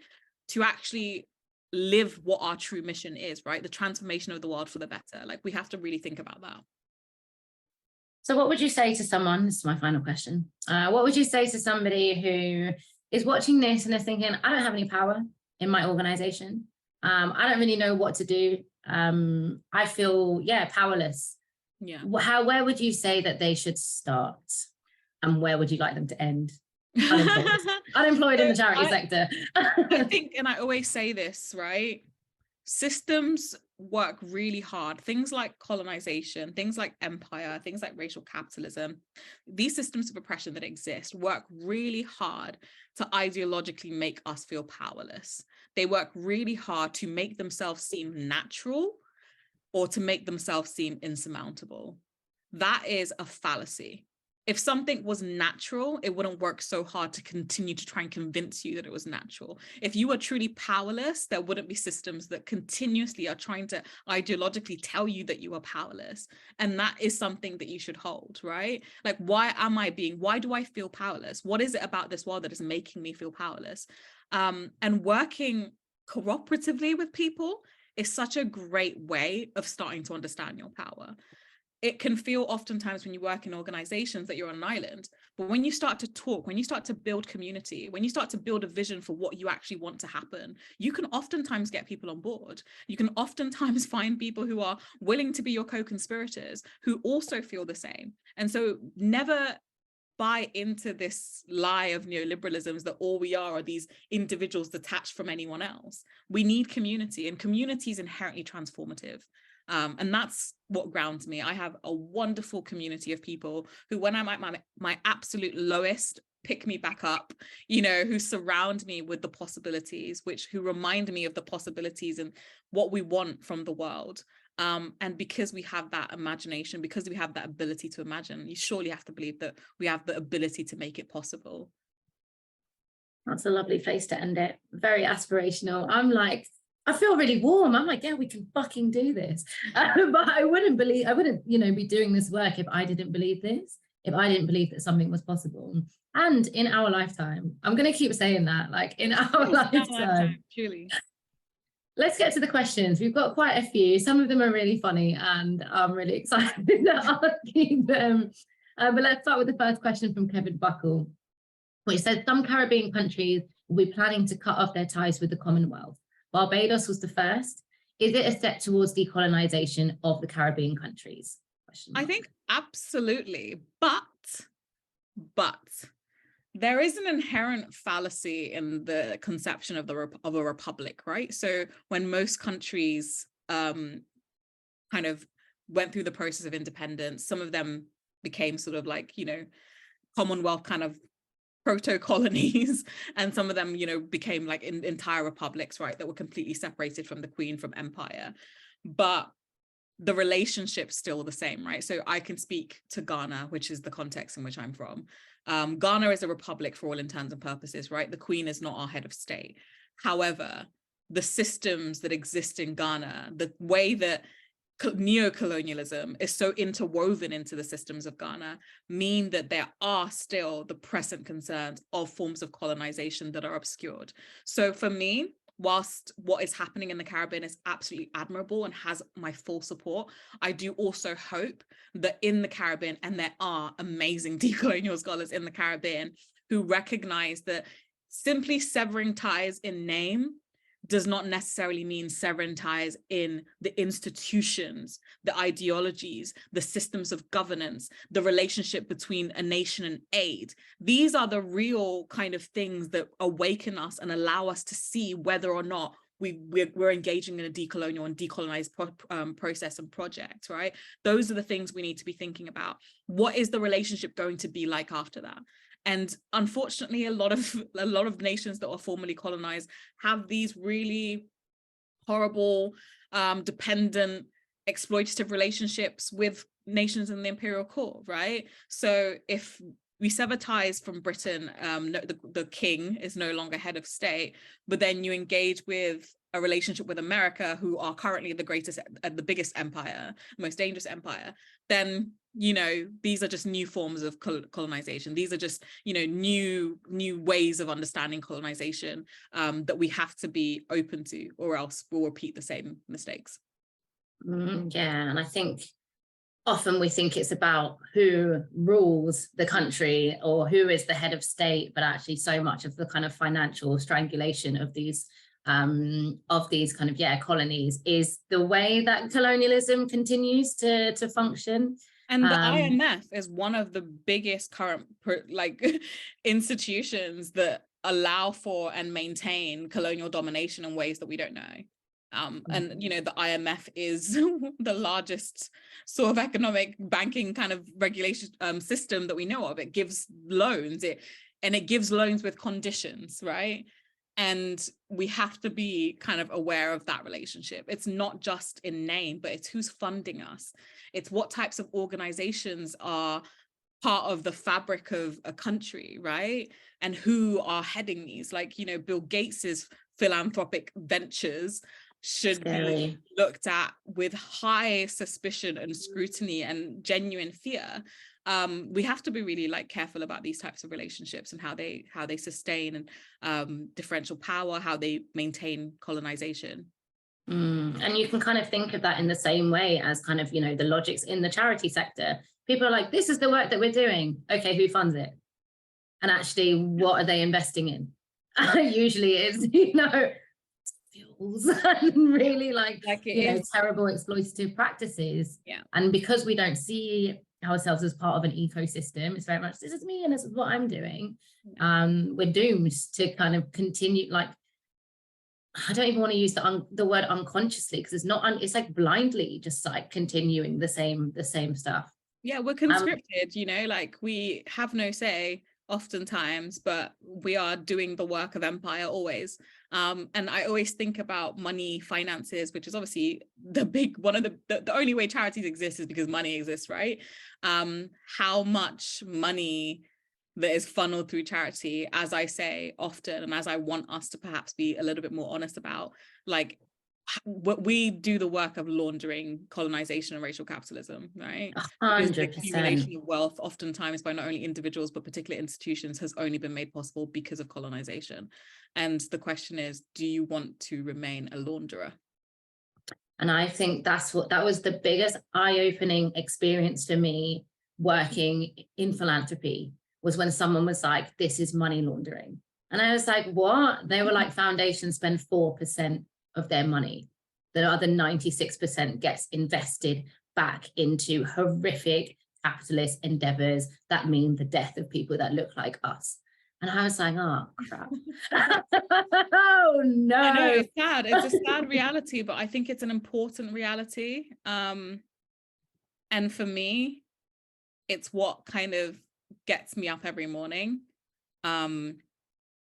Speaker 2: to actually live what our true mission is, right? The transformation of the world for the better. Like, we have to really think about that.
Speaker 1: So what would you say to someone, this is my final question, what would you say to somebody who is watching this and is thinking, I don't have any power in my organization, I don't really know what to do, I feel, powerless.
Speaker 2: Yeah.
Speaker 1: Where would you say that they should start, and where would you like them to end? Unemployed in the charity sector.
Speaker 2: I think, and I always say this, right? Systems work really hard. Things like colonization, things like empire, things like racial capitalism, these systems of oppression that exist work really hard to ideologically make us feel powerless. They work really hard to make themselves seem natural, or to make themselves seem insurmountable. That is a fallacy. If something was natural, it wouldn't work so hard to continue to try and convince you that it was natural. If you were truly powerless, there wouldn't be systems that continuously are trying to ideologically tell you that you are powerless. And that is something that you should hold, right? Like, why do I feel powerless? What is it about this world that is making me feel powerless? And working cooperatively with people is such a great way of starting to understand your power. It can feel oftentimes when you work in organizations that you're on an island, but when you start to talk, when you start to build community, when you start to build a vision for what you actually want to happen, you can oftentimes get people on board. You can oftentimes find people who are willing to be your co-conspirators, who also feel the same. And so never buy into this lie of neoliberalism that all we are these individuals detached from anyone else. We need community, and community is inherently transformative. And that's what grounds me. I have a wonderful community of people who, when I'm at my absolute lowest, pick me back up, you know, who surround me with the possibilities, who remind me of the possibilities and what we want from the world. And because we have that imagination, because we have that ability to imagine, you surely have to believe that we have the ability to make it possible.
Speaker 1: That's a lovely place to end it. Very aspirational. I'm like, I feel really warm. I'm like, yeah, we can fucking do this. But I wouldn't, you know, be doing this work if I didn't believe this, if I didn't believe that something was possible. And in our lifetime, I'm going to keep saying that, like in our lifetime. Truly. Let's get to the questions. We've got quite a few. Some of them are really funny and I'm really excited to ask them. But let's start with the first question from Kevin Buckle, which says, some Caribbean countries will be planning to cut off their ties with the Commonwealth. Barbados was the first. Is it a step towards decolonisation of the Caribbean countries?
Speaker 2: I think absolutely, but there is an inherent fallacy in the conception of a republic, right? So when most countries kind of went through the process of independence, some of them became sort of like, you know, Commonwealth kind of proto-colonies, and some of them, you know, became like entire republics, right, that were completely separated from the Queen, from empire. But the relationship's still the same, right? So I can speak to Ghana, which is the context in which I'm from. Ghana is a republic for all intents and purposes, right? The Queen is not our head of state. However, the systems that exist in Ghana, the way that neo-colonialism is so interwoven into the systems of Ghana, mean that there are still the present concerns of forms of colonization that are obscured. So for me, whilst what is happening in the Caribbean is absolutely admirable and has my full support, I do also hope that in the Caribbean, and there are amazing decolonial scholars in the Caribbean who recognize that simply severing ties in name does not necessarily mean severing ties in the institutions, the ideologies, the systems of governance, the relationship between a nation and aid. These are the real kind of things that awaken us and allow us to see whether or not we're engaging in a decolonial and decolonized process and project, right? Those are the things we need to be thinking about. What is the relationship going to be like after that? And unfortunately, a lot of nations that are formerly colonized have these really horrible, dependent, exploitative relationships with nations in the imperial court, right? So if we sever ties from Britain, the king is no longer head of state, but then you engage with a relationship with America, who are currently the biggest empire, most dangerous empire, then, you know, these are just new forms of colonization. These are just, you know, new ways of understanding colonization that we have to be open to, or else we'll repeat the same mistakes.
Speaker 1: Yeah, and I think often we think it's about who rules the country or who is the head of state, but actually so much of the kind of financial strangulation of these kind of colonies is the way that colonialism continues to function.
Speaker 2: And the IMF is one of the biggest current institutions that allow for and maintain colonial domination in ways that we don't know. And, you know, the IMF is the largest sort of economic banking kind of regulation system that we know of. It gives loans, and it gives loans with conditions, right? And we have to be kind of aware of that relationship. It's not just in name, but it's who's funding us. It's what types of organizations are part of the fabric of a country, right? And who are heading these. Like, you know, Bill Gates's philanthropic ventures should be looked at with high suspicion and scrutiny and genuine fear. We have to be really careful about these types of relationships and how they sustain and differential power, how they maintain colonization.
Speaker 1: And you can kind of think of that in the same way as kind of, you know, the logics in the charity sector. People are like, this is the work that we're doing. Okay, who funds it? And actually, what are they investing in? Usually it's, you know, fuels and really terrible exploitative practices.
Speaker 2: Yeah.
Speaker 1: And because we don't see ourselves as part of an ecosystem, it's very much, this is me and this is what I'm doing. We're doomed to kind of continue, I don't even want to use the word unconsciously, because it's not, it's like blindly just like continuing the same stuff.
Speaker 2: Yeah, we're conscripted, you know, like we have no say oftentimes, but we are doing the work of empire always. And I always think about money, finances, which is obviously the big one of the only way charities exist is because money exists, right? How much money that is funneled through charity, as I say often, and as I want us to perhaps be a little bit more honest about, like what we do the work of laundering colonization and racial capitalism, right? Because the
Speaker 1: 100%.
Speaker 2: accumulation of wealth oftentimes by not only individuals but particular institutions has only been made possible because of colonization. And the question is, do you want to remain a launderer?
Speaker 1: And I think that was the biggest eye-opening experience for me working in philanthropy, was when someone was like, this is money laundering. And I was like, what? They were like, foundations spend 4% of their money. The other 96% gets invested back into horrific capitalist endeavors that mean the death of people that look like us. And I was like, oh, crap. Oh, no.
Speaker 2: I know, it's sad. It's a sad reality, but I think it's an important reality. And for me, it's what kind of gets me up every morning.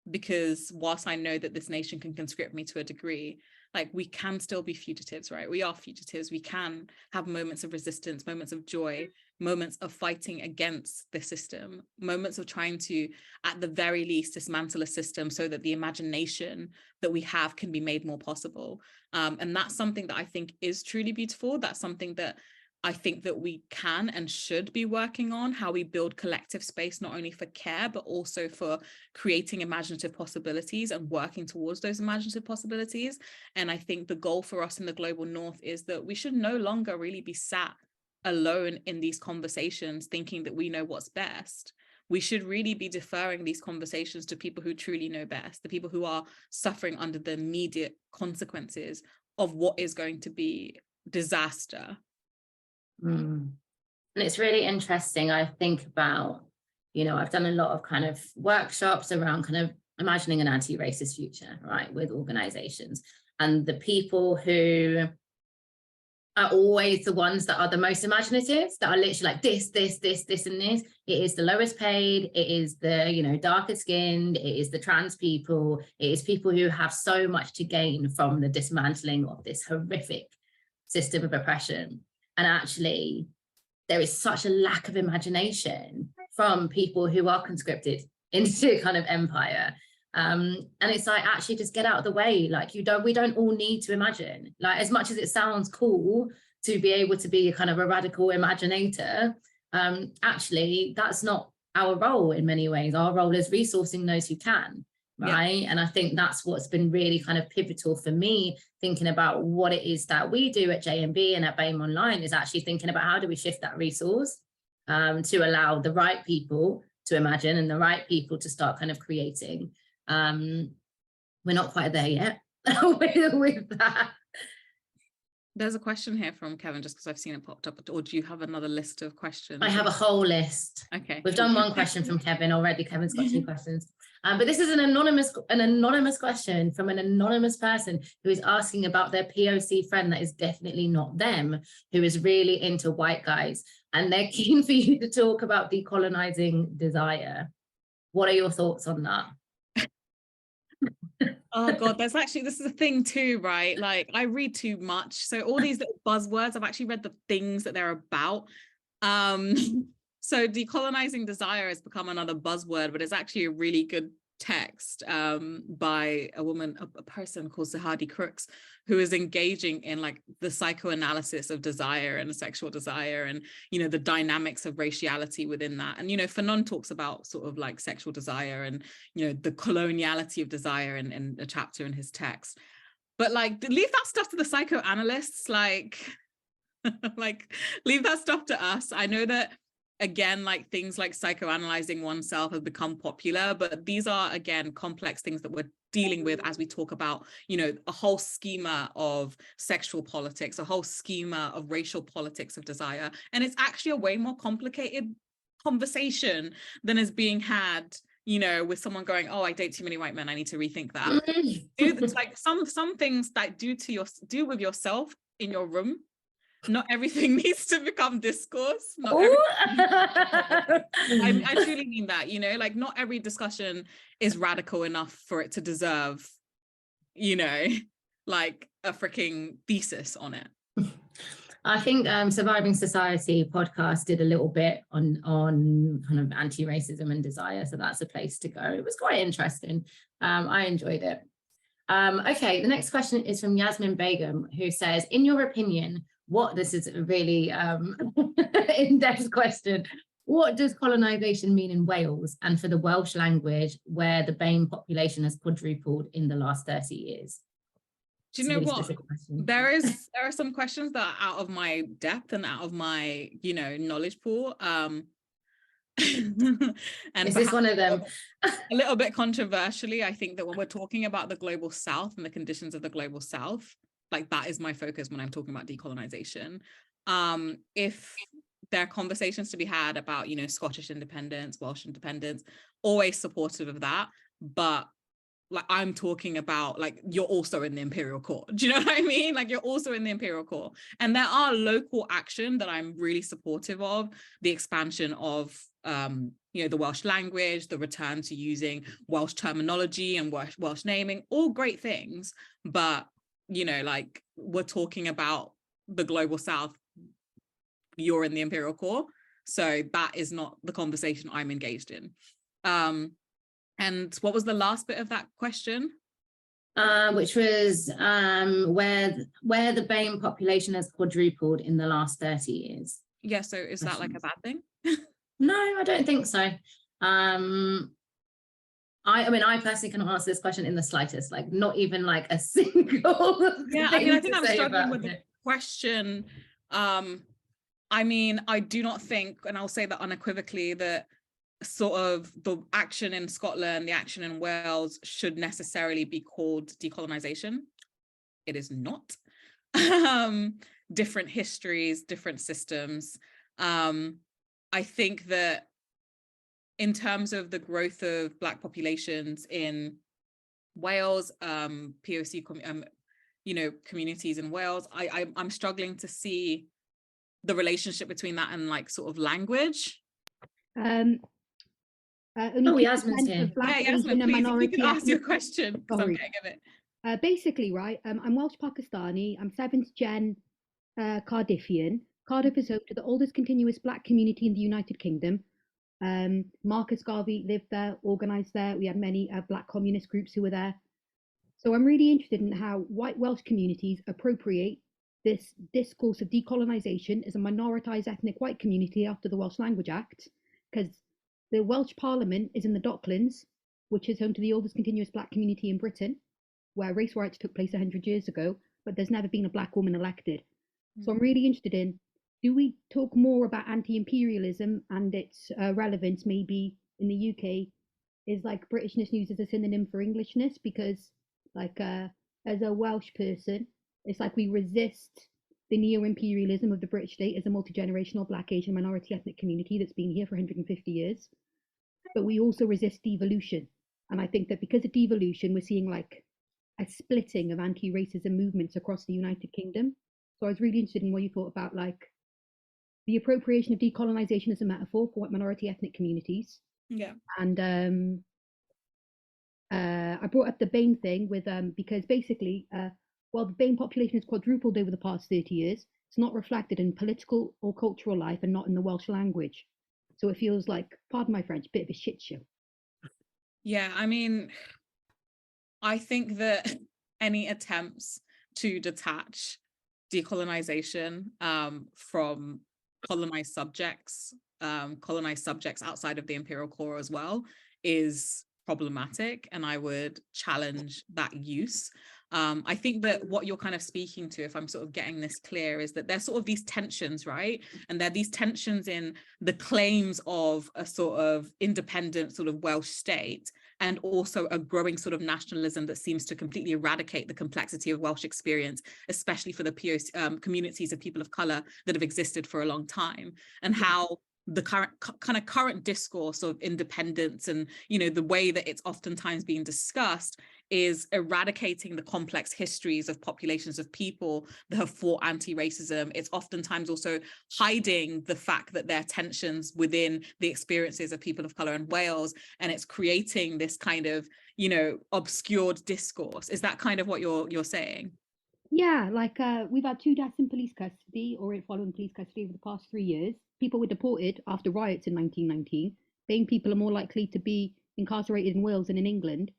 Speaker 2: Because whilst I know that this nation can conscript me to a degree, like we can still be fugitives, right? We are fugitives. We can have moments of resistance, moments of joy, moments of fighting against the system, moments of trying to, at the very least, dismantle a system so that the imagination that we have can be made more possible. And that's something that I think is truly beautiful. That's something that I think that we can and should be working on, how we build collective space, not only for care, but also for creating imaginative possibilities and working towards those imaginative possibilities. And I think the goal for us in the global north is that we should no longer really be sat alone in these conversations thinking that we know what's best. We should really be deferring these conversations to people who truly know best, the people who are suffering under the immediate consequences of what is going to be disaster.
Speaker 1: And it's really interesting. I think about, you know, I've done a lot of kind of workshops around kind of imagining an anti-racist future, right, with organizations. And the people who are always the ones that are the most imaginative, that are literally like this, and this. It is the lowest paid, it is the, you know, darker skinned, it is the trans people, it is people who have so much to gain from the dismantling of this horrific system of oppression. And actually, there is such a lack of imagination from people who are conscripted into kind of empire. And it's like, actually just get out of the way. Like we don't all need to imagine. Like, as much as it sounds cool to be able to be a kind of a radical imaginator, actually that's not our role in many ways. Our role is resourcing those who can. Right. Yeah. And I think that's what's been really kind of pivotal for me, thinking about what it is that we do at JMB and at BAME Online, is actually thinking about how do we shift that resource to allow the right people to imagine and the right people to start kind of creating. We're not quite there yet with that.
Speaker 2: There's a question here from Kevin, just because I've seen it popped up. Or do you have another list of questions?
Speaker 1: I have a whole list.
Speaker 2: Okay.
Speaker 1: We've done one question from Kevin already. Kevin's got 2 questions. But this is an anonymous question from an anonymous person who is asking about their POC friend that is definitely not them, who is really into white guys. And they're keen for you to talk about decolonizing desire. What are your thoughts on that?
Speaker 2: Oh God, this is a thing too, right? Like, I read too much. So all these little buzzwords, I've actually read the things that they're about. So decolonizing desire has become another buzzword, but it's actually a really good text by a person called Sahadi Crooks, who is engaging in like the psychoanalysis of desire and sexual desire, and, you know, the dynamics of raciality within that. And, you know, Fanon talks about sort of like sexual desire and, you know, the coloniality of desire in a chapter in his text. But like, leave that stuff to the psychoanalysts, like leave that stuff to us. I know that, again, like things like psychoanalyzing oneself have become popular, but these are, again, complex things that we're dealing with as we talk about, you know, a whole schema of sexual politics, a whole schema of racial politics of desire. And it's actually a way more complicated conversation than is being had you know, with someone going, oh, I date too many white men, I need to rethink that. It's like some things that do with yourself in your room. Not everything needs to become discourse. Not I truly mean that, you know, like not every discussion is radical enough for it to deserve, you know, like a freaking thesis on it.
Speaker 1: I think Surviving Society podcast did a little bit on kind of anti-racism and desire, so that's a place to go. It was quite interesting. I enjoyed it. Okay, the next question is from Yasmin Begum, who says, in your opinion, this is a really in-depth question, what does colonisation mean in Wales and for the Welsh language, where the BAME population has quadrupled in the last 30 years?
Speaker 2: Do you know what? There are some questions that are out of my depth and out of my, you know, knowledge pool. And
Speaker 1: is this one of them?
Speaker 2: A little bit controversially, I think that when we're talking about the global South and the conditions of the global South, like that is my focus when I'm talking about decolonization. If there are conversations to be had about, you know, Scottish independence, Welsh independence, always supportive of that, but like I'm talking about, like, you're also in the imperial court. Do you know what I mean? Like you're also in the imperial court. And there are local action that I'm really supportive of, the expansion of, you know, the Welsh language, the return to using Welsh terminology and Welsh naming, all great things. But, you know, like we're talking about the global South, you're in the imperial court. So that is not the conversation I'm engaged in. And what was the last bit of that question?
Speaker 1: Which was where the BAME population has quadrupled in the last 30 years.
Speaker 2: Yeah, so is that like a bad thing?
Speaker 1: No, I don't think so. I mean, I personally cannot answer this question in the slightest, like not even like a single.
Speaker 2: Yeah, I mean, I think I'm struggling with the question. I mean, I do not think, and I'll say that unequivocally, that sort of the action in Scotland, the action in Wales should necessarily be called decolonization. It is not. Different histories, different systems. I think that in terms of the growth of Black populations in Wales, POC, you know, communities in Wales, I'm struggling to see the relationship between that and like sort of language.
Speaker 1: Yasmin's here.
Speaker 2: Yeah, Yasmin, please, if you could ask your question, because I'm getting a bit.
Speaker 3: Basically, right, I'm Welsh Pakistani, I'm 7th gen Cardiffian. Cardiff is home to the oldest continuous Black community in the United Kingdom. Marcus Garvey lived there, organised there. We had many Black communist groups who were there. So I'm really interested in how white Welsh communities appropriate this discourse of decolonisation as a minoritised ethnic white community after the Welsh Language Act, because the Welsh Parliament is in the Docklands, which is home to the oldest continuous Black community in Britain, where race riots took place 100 years ago, but there's never been a Black woman elected. So I'm really interested in, do we talk more about anti-imperialism and its relevance maybe in the UK? Is like Britishness used as a synonym for Englishness? Because like as a Welsh person, it's like we resist the neo-imperialism of the British state as a multi-generational Black, Asian, minority ethnic community that's been here for 150 years. But we also resist devolution. And I think that because of devolution, we're seeing like a splitting of anti-racism movements across the United Kingdom. So I was really interested in what you thought about like the appropriation of decolonisation as a metaphor for white minority ethnic communities.
Speaker 2: Yeah.
Speaker 3: And I brought up the BAME thing with because basically, while the BAME population has quadrupled over the past 30 years, it's not reflected in political or cultural life and not in the Welsh language. So it feels like, pardon my French, a bit of a shit show.
Speaker 2: Yeah, I mean, I think that any attempts to detach decolonisation from colonized subjects outside of the imperial core as well is problematic, and I would challenge that use. I think that what you're kind of speaking to, if I'm sort of getting this clear, is that there's sort of these tensions, right? And there are these tensions in the claims of a sort of independent sort of Welsh state, and also a growing sort of nationalism that seems to completely eradicate the complexity of Welsh experience, especially for the POC, communities of people of colour that have existed for a long time, and how the current discourse of independence and, you know, the way that it's oftentimes being discussed is eradicating the complex histories of populations of people that have fought anti-racism. It's oftentimes also hiding the fact that there are tensions within the experiences of people of color in Wales, and it's creating this kind of, you know, obscured discourse. Is that kind of what you're saying?
Speaker 3: Yeah, like we've had 2 deaths in police custody or following police custody over the past 3 years. People were deported after riots in 1919. BAME people are more likely to be incarcerated in Wales than in England.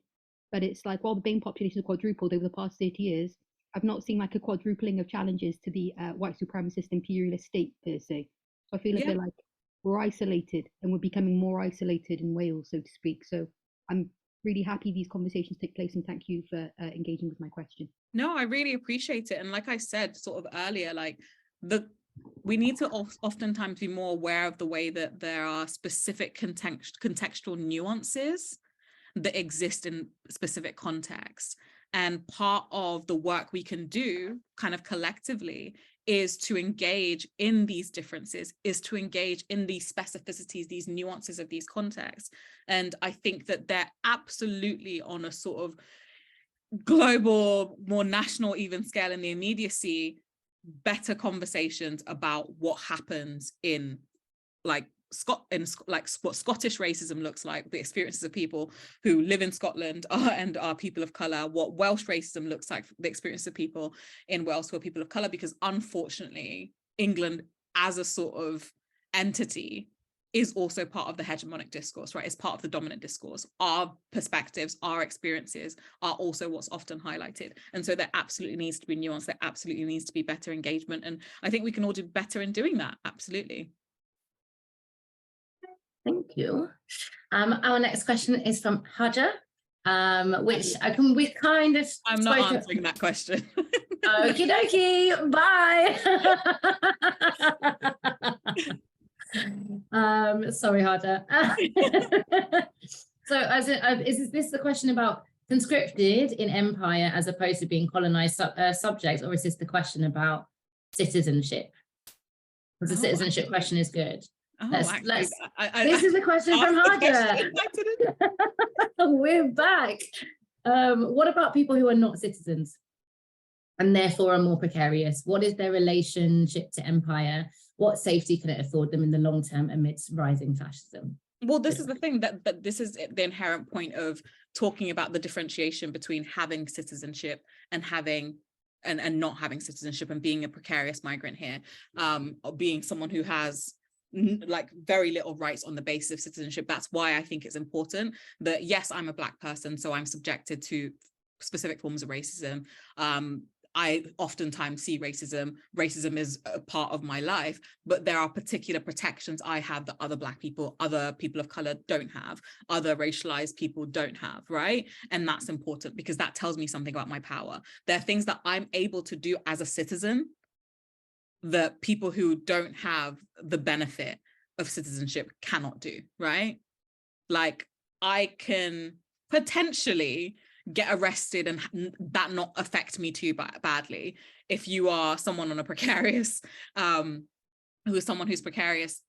Speaker 3: But it's like, while the BAME population has quadrupled over the past 30 years, I've not seen like a quadrupling of challenges to the white supremacist imperialist state per se. So I feel a bit like we're isolated, and we're becoming more isolated in Wales, so to speak. So I'm really happy these conversations take place, and thank you for engaging with my question.
Speaker 2: No, I really appreciate it. And like I said sort of earlier, like we need to oftentimes be more aware of the way that there are specific contextual nuances that exist in specific contexts. And part of the work we can do kind of collectively is to engage in these differences, is to engage in these specificities, these nuances of these contexts. And I think that they're absolutely on a sort of global, more national even scale in the immediacy, better conversations about what happens in like what Scottish racism looks like, the experiences of people who live in Scotland and are people of colour, what Welsh racism looks like, the experience of people in Wales who are people of colour, because unfortunately England as a sort of entity is also part of the hegemonic discourse, right? It's part of the dominant discourse. Our perspectives, our experiences are also what's often highlighted. And so there absolutely needs to be nuance, there absolutely needs to be better engagement. And I think we can all do better in doing that, absolutely.
Speaker 1: Thank you. Our next question is from Khadijah, which we kind of
Speaker 2: I'm not answering that question.
Speaker 1: Okie dokie, bye. Sorry, Khadijah. So is this the question about conscripted in empire as opposed to being colonized subjects, or is this the question about citizenship? Because the citizenship question is good. This is a question from Khadijah. We're back. What about people who are not citizens and therefore are more precarious? What is their relationship to empire? What safety can it afford them in the long term amidst rising fascism?
Speaker 2: Well, this is the thing, that this is the inherent point of talking about the differentiation between having citizenship and having and not having citizenship, and being a precarious migrant here, or being someone who has like very little rights on the basis of citizenship. That's why I think it's important that, yes, I'm a Black person, so I'm subjected to specific forms of racism. I oftentimes see racism is a part of my life, but there are particular protections I have that other Black people, other people of color don't have, other racialized people don't have, right? And that's important because that tells me something about my power. There are things that I'm able to do as a citizen that people who don't have the benefit of citizenship cannot do, right? Like, I can potentially get arrested and that not affect me too badly. If you are someone on a precarious, who's precarious,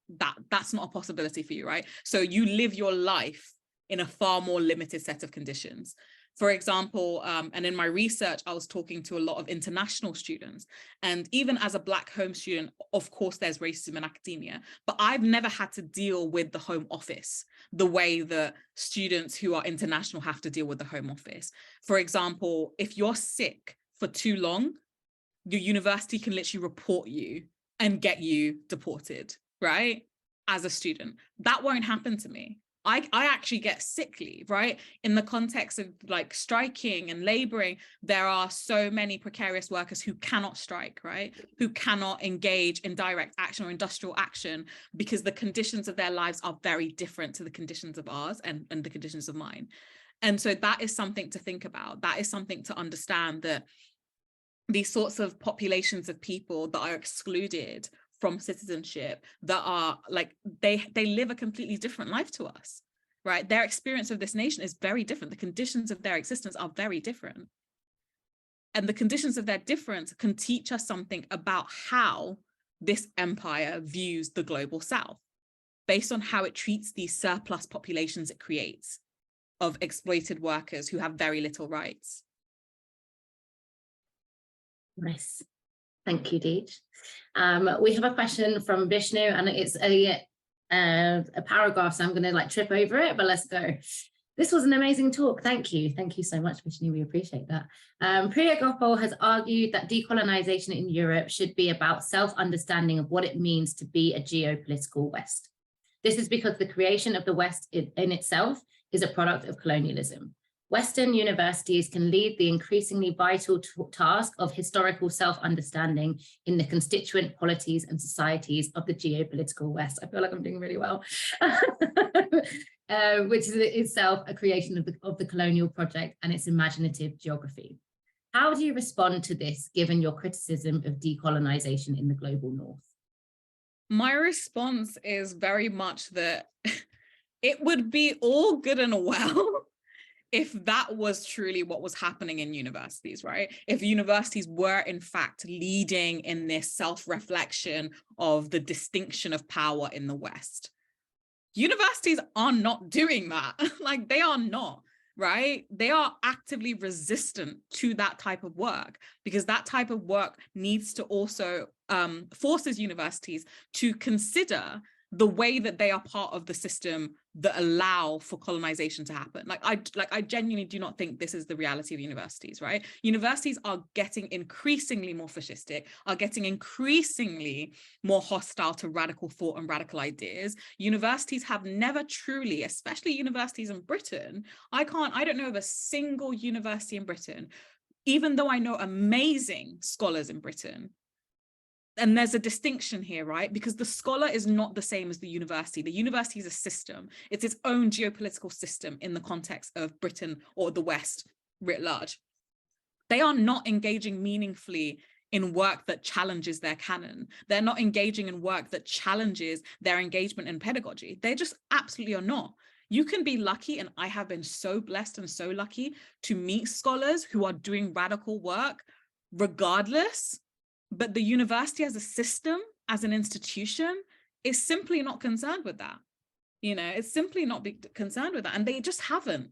Speaker 2: that's not a possibility for you, right? So you live your life in a far more limited set of conditions. For example, and in my research, I was talking to a lot of international students. And even as a Black home student, of course, there's racism in academia, but I've never had to deal with the Home Office the way that students who are international have to deal with the Home Office. For example, if you're sick for too long, your university can literally report you and get you deported, right? As a student, that won't happen to me. I actually get sick leave, right? In the context of like striking and laboring, there are so many precarious workers who cannot strike, right? Who cannot engage in direct action or industrial action because the conditions of their lives are very different to the conditions of ours and the conditions of mine. And so that is something to think about. That is something to understand, that these sorts of populations of people that are excluded from citizenship, that are like, they live a completely different life to us, right? Their experience of this nation is very different. The conditions of their existence are very different. And the conditions of their difference can teach us something about how this empire views the global South. based on how it treats these surplus populations it creates of exploited workers who have very little rights.
Speaker 1: Nice. Thank you, Deej. We have a question from Vishnu, and it's a paragraph, so I'm going to like trip over it, but let's go. This was an amazing talk. Thank you. Thank you so much, Vishnu. We appreciate that. Priya Gopal has argued that decolonization in Europe should be about self-understanding of what it means to be a geopolitical West. This is because the creation of the West in itself is a product of colonialism. Western universities can lead the increasingly vital task of historical self-understanding in the constituent polities and societies of the geopolitical West. I feel like I'm doing really well. Which is itself a creation of the colonial project and its imaginative geography. How do you respond to this, given your criticism of decolonization in the global North?
Speaker 2: My response is very much that it would be all good and well if that was truly what was happening in universities, right? If universities were in fact leading in this self-reflection of the distinction of power in the West. Universities are not doing that. Like, they are not, right? They are actively resistant to that type of work, because that type of work needs to also forces universities to consider the way that they are part of the system that allow for colonization to happen. I genuinely do not think this is the reality of universities, right? Universities are getting increasingly more fascistic, are getting increasingly more hostile to radical thought and radical ideas. Universities have never truly, especially universities in Britain, I don't know of a single university in Britain, even though I know amazing scholars in Britain. And there's a distinction here, right? Because the scholar is not the same as the university. The university is a system. It's its own geopolitical system in the context of Britain or the West writ large. They are not engaging meaningfully in work that challenges their canon. They're not engaging in work that challenges their engagement in pedagogy. They just absolutely are not. You can be lucky, and I have been so blessed and so lucky to meet scholars who are doing radical work regardless. But the university as a system, as an institution, is simply not concerned with that. You know, it's simply not concerned with that. And they just haven't.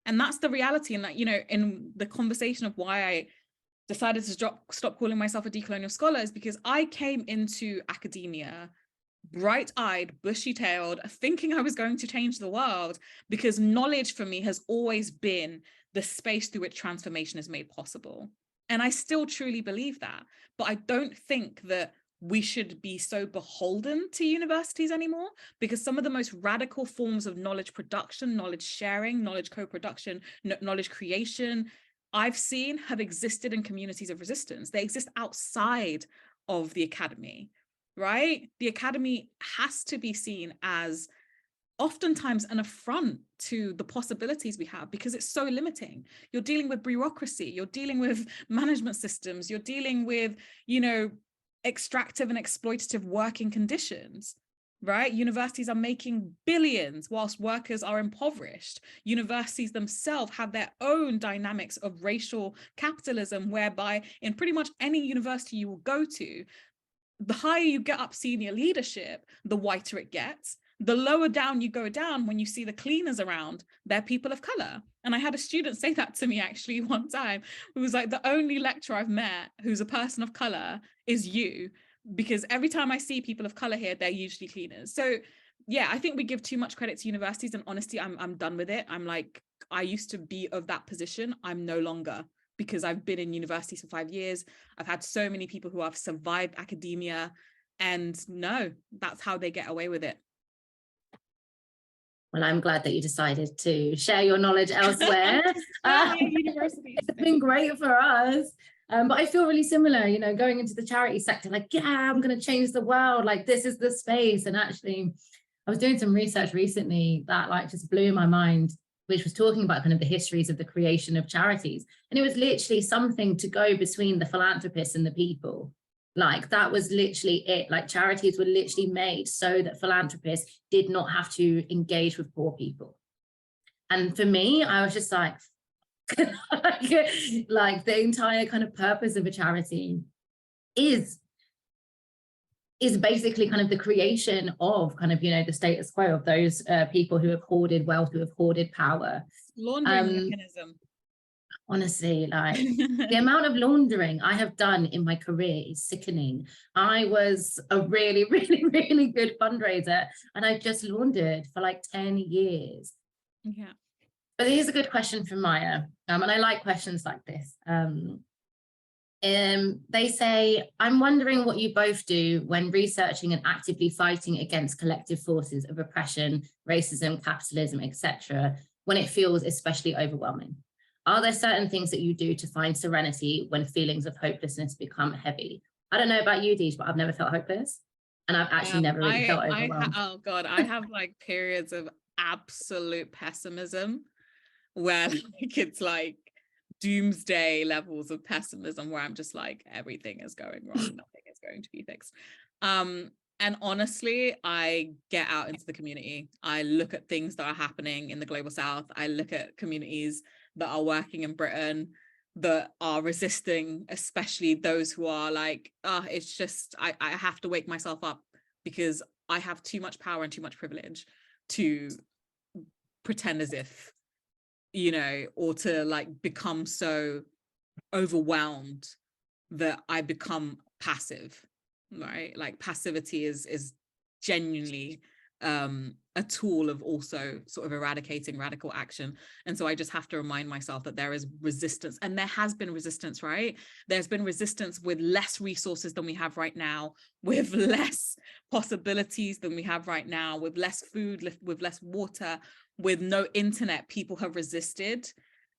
Speaker 2: And that's the reality. And that, you know, in the conversation of why I decided to stop calling myself a decolonial scholar is because I came into academia bright-eyed, bushy-tailed, thinking I was going to change the world, because knowledge for me has always been the space through which transformation is made possible. And I still truly believe that, but I don't think that we should be so beholden to universities anymore, because some of the most radical forms of knowledge production, knowledge sharing, knowledge co-production, knowledge creation I've seen have existed in communities of resistance. They exist outside of the academy, right? The academy has to be seen as oftentimes an affront to the possibilities we have, because it's so limiting. You're dealing with bureaucracy, you're dealing with management systems, you're dealing with, you know, extractive and exploitative working conditions, right? Universities are making billions whilst workers are impoverished. Universities themselves have their own dynamics of racial capitalism, whereby in pretty much any university you will go to, the higher you get up senior leadership, the whiter it gets. The lower down you go down, when you see the cleaners around, they're people of color. And I had a student say that to me actually one time, who was like, the only lecturer I've met who's a person of color is you, because every time I see people of color here, they're usually cleaners. So yeah, I think we give too much credit to universities, and honestly, I'm done with it. I'm like, I used to be of that position. I'm no longer, because I've been in universities for 5 years. I've had so many people who have survived academia, and no, that's how they get away with it.
Speaker 1: Well, I'm glad that you decided to share your knowledge elsewhere. It's been great for us. But I feel really similar, you know, going into the charity sector, like, yeah, I'm going to change the world. Like, this is the space. And actually, I was doing some research recently that like just blew my mind, which was talking about kind of the histories of the creation of charities. And it was literally something to go between the philanthropists and the people. Like, that was literally it. Like, charities were literally made so that philanthropists did not have to engage with poor people. And for me, I was just like, like the entire kind of purpose of a charity is is basically kind of the creation of kind of, you know, the status quo of those people who have hoarded wealth, who have hoarded power.
Speaker 2: Laundering mechanism.
Speaker 1: Honestly, like the amount of laundering I have done in my career is sickening. I was a really, really, really good fundraiser, and I just laundered for like 10 years.
Speaker 2: Yeah.
Speaker 1: But here's a good question from Maya, and I like questions like this. They say, I'm wondering what you both do when researching and actively fighting against collective forces of oppression, racism, capitalism, etc., when it feels especially overwhelming. Are there certain things that you do to find serenity when feelings of hopelessness become heavy? I don't know about you, Deej, but I've never felt hopeless. And I've actually never really felt overwhelmed.
Speaker 2: Oh God, I have like periods of absolute pessimism where like it's like doomsday levels of pessimism where I'm just like, everything is going wrong, nothing is going to be fixed. And honestly, I get out into the community. I look at things that are happening in the global south. I look at communities that are working in Britain that are resisting, especially those who are like, it's just, I have to wake myself up because I have too much power and too much privilege to pretend as if, you know, or to like become so overwhelmed that I become passive, right? Like passivity is genuinely a tool of also sort of eradicating radical action. And so I just have to remind myself that there is resistance, and there has been resistance, right? There's been resistance with less resources than we have right now, with less possibilities than we have right now, with less food, with less water, with no internet. People have resisted.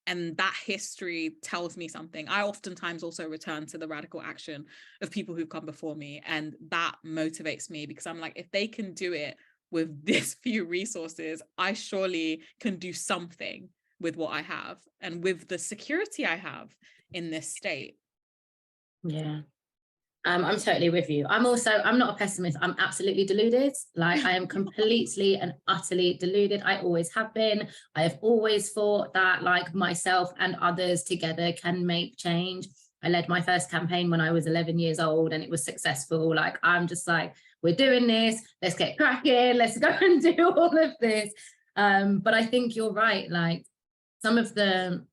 Speaker 2: And that history tells me something. I oftentimes also return to the radical action of people who've come before me. And that motivates me because I'm like, if they can do it with this few resources, I surely can do something with what I have and with the security I have in this state.
Speaker 1: Yeah. I'm totally with you. I'm not a pessimist. I'm absolutely deluded. Like I am completely and utterly deluded. I always have been. I have always thought that like myself and others together can make change. I led my first campaign when I was 11 years old and it was successful. Like, I'm just like, we're doing this. Let's get cracking. Let's go and do all of this. But I think you're right. Like some of the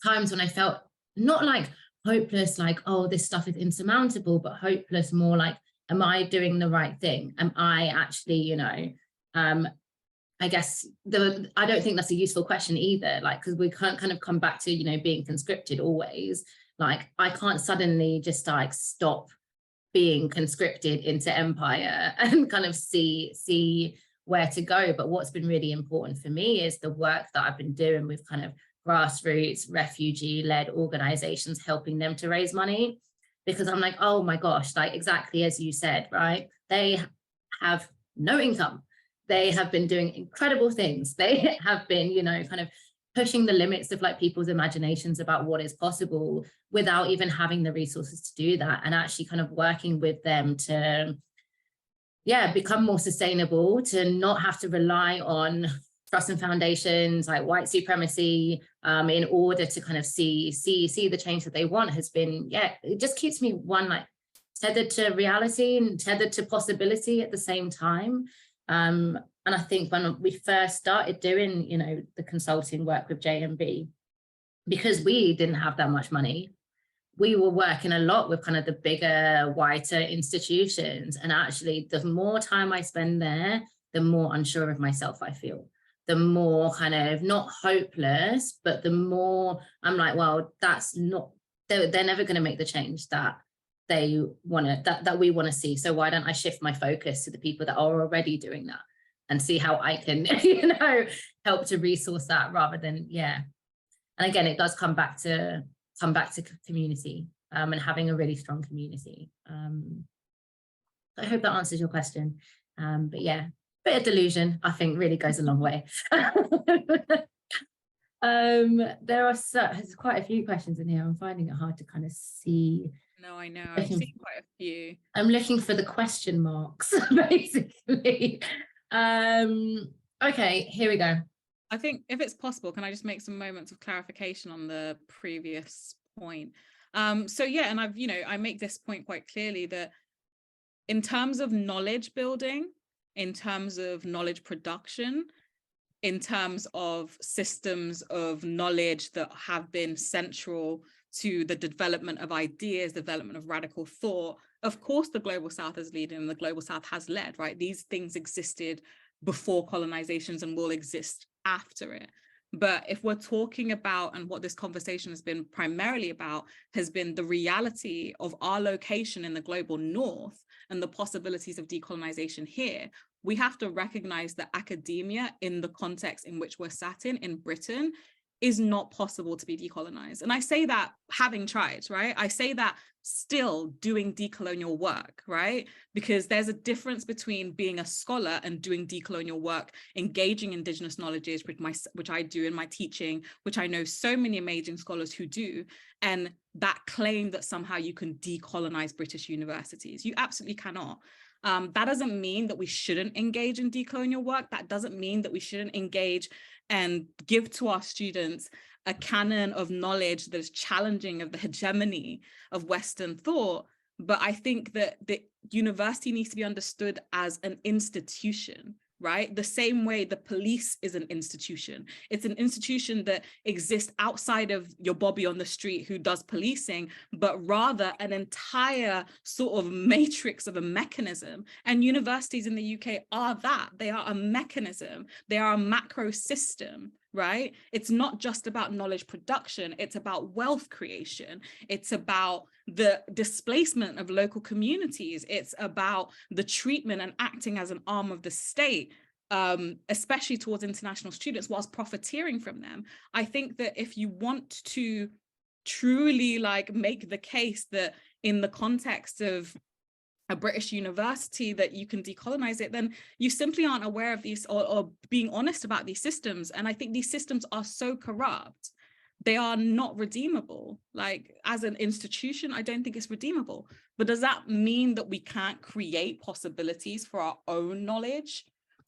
Speaker 1: times when I felt not like hopeless, like, oh, this stuff is insurmountable, but hopeless more like, am I doing the right thing? Am I actually, you know, I guess I don't think that's a useful question either, like, because we can't kind of come back to, you know, being conscripted always. Like, I can't suddenly just like stop being conscripted into empire and kind of see where to go. But what's been really important for me is the work that I've been doing with kind of grassroots refugee-led organizations, helping them to raise money, because I'm like, oh my gosh, like exactly as you said, right? They have no income. They have been doing incredible things. They have been, you know, kind of pushing the limits of like people's imaginations about what is possible without even having the resources to do that, and actually kind of working with them to, yeah, become more sustainable, to not have to rely on trusts and foundations like white supremacy in order to kind of see the change that they want, has been, yeah, it just keeps me like tethered to reality and tethered to possibility at the same time. And I think when we first started doing, you know, the consulting work with JMB, because we didn't have that much money, we were working a lot with kind of the bigger, whiter institutions. And actually, the more time I spend there, the more unsure of myself I feel. The more kind of not hopeless, but the more I'm like, well, that's not, they're never going to make the change that they want to, that we want to see. So why don't I shift my focus to the people that are already doing that and see how I can, you know, help to resource that rather than, yeah. And again, it does come back to community and having a really strong community. I hope that answers your question. But yeah, bit of delusion, I think, really goes a long way. There's quite a few questions in here. I'm finding it hard to kind of see.
Speaker 2: No, I know. I've seen quite a few.
Speaker 1: I'm looking for the question marks, basically. Okay, here we go.
Speaker 2: I think if it's possible, can I just make some moments of clarification on the previous point? So yeah, and I've, you know, I make this point quite clearly that in terms of knowledge building, in terms of knowledge production, in terms of systems of knowledge that have been central to the development of ideas, development of radical thought, of course, the Global South is leading and the Global South has led, right? These things existed before colonizations and will exist after it. But if we're talking about, and what this conversation has been primarily about, has been the reality of our location in the global north and the possibilities of decolonization here, we have to recognize that academia, in the context in which we're sat in Britain, is not possible to be decolonized. And I say that having tried, right? I say that still doing decolonial work, right? Because there's a difference between being a scholar and doing decolonial work, engaging indigenous knowledges, which I do in my teaching, which I know so many amazing scholars who do, and that claim that somehow you can decolonize British universities. You absolutely cannot. That doesn't mean that we shouldn't engage in decolonial work. That doesn't mean that we shouldn't engage and give to our students a canon of knowledge that is challenging of the hegemony of Western thought. But I think that the university needs to be understood as an institution, right? The same way the police is an institution. It's an institution that exists outside of your Bobby on the street who does policing, but rather an entire sort of matrix of a mechanism. And universities in the UK are that. They are a mechanism. They are a macro system, right? It's not just about knowledge production. It's about wealth creation. It's about the displacement of local communities. It's about the treatment and acting as an arm of the state, especially towards international students, whilst profiteering from them. I think that if you want to truly like make the case that in the context of a British university that you can decolonize it, then you simply aren't aware of these or being honest about these systems. And I think these systems are so corrupt. They are not redeemable. Like as an institution, I don't think it's redeemable. But does that mean that we can't create possibilities for our own knowledge,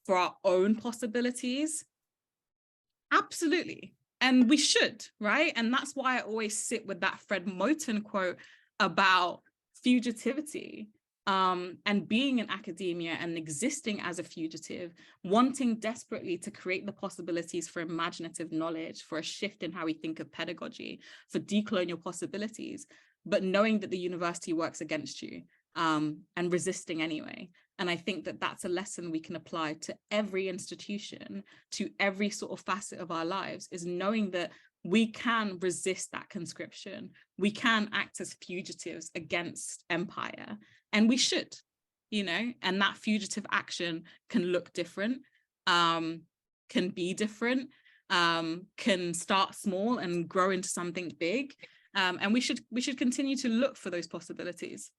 Speaker 2: for our own possibilities? Absolutely. And we should, right? And that's why I always sit with that Fred Moten quote about fugitivity. And being in academia and existing as a fugitive, wanting desperately to create the possibilities for imaginative knowledge, for a shift in how we think of pedagogy, for decolonial possibilities, but knowing that the university works against you, and resisting anyway. And I think that that's a lesson we can apply to every institution, to every sort of facet of our lives, is knowing that we can resist that conscription. We can act as fugitives against empire. And we should, you know, and that fugitive action can look different, can be different, can start small and grow into something big. And we should continue to look for those possibilities.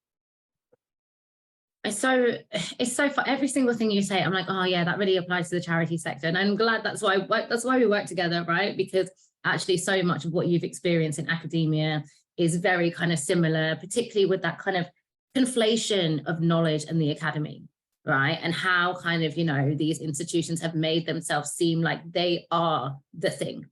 Speaker 1: It's so for every single thing you say, I'm like, oh yeah, that really applies to the charity sector. And I'm glad that's why we work together, right? Because actually so much of what you've experienced in academia is very kind of similar, particularly with that kind of conflation of knowledge and the academy, right? And how kind of, you know, these institutions have made themselves seem like they are the thing.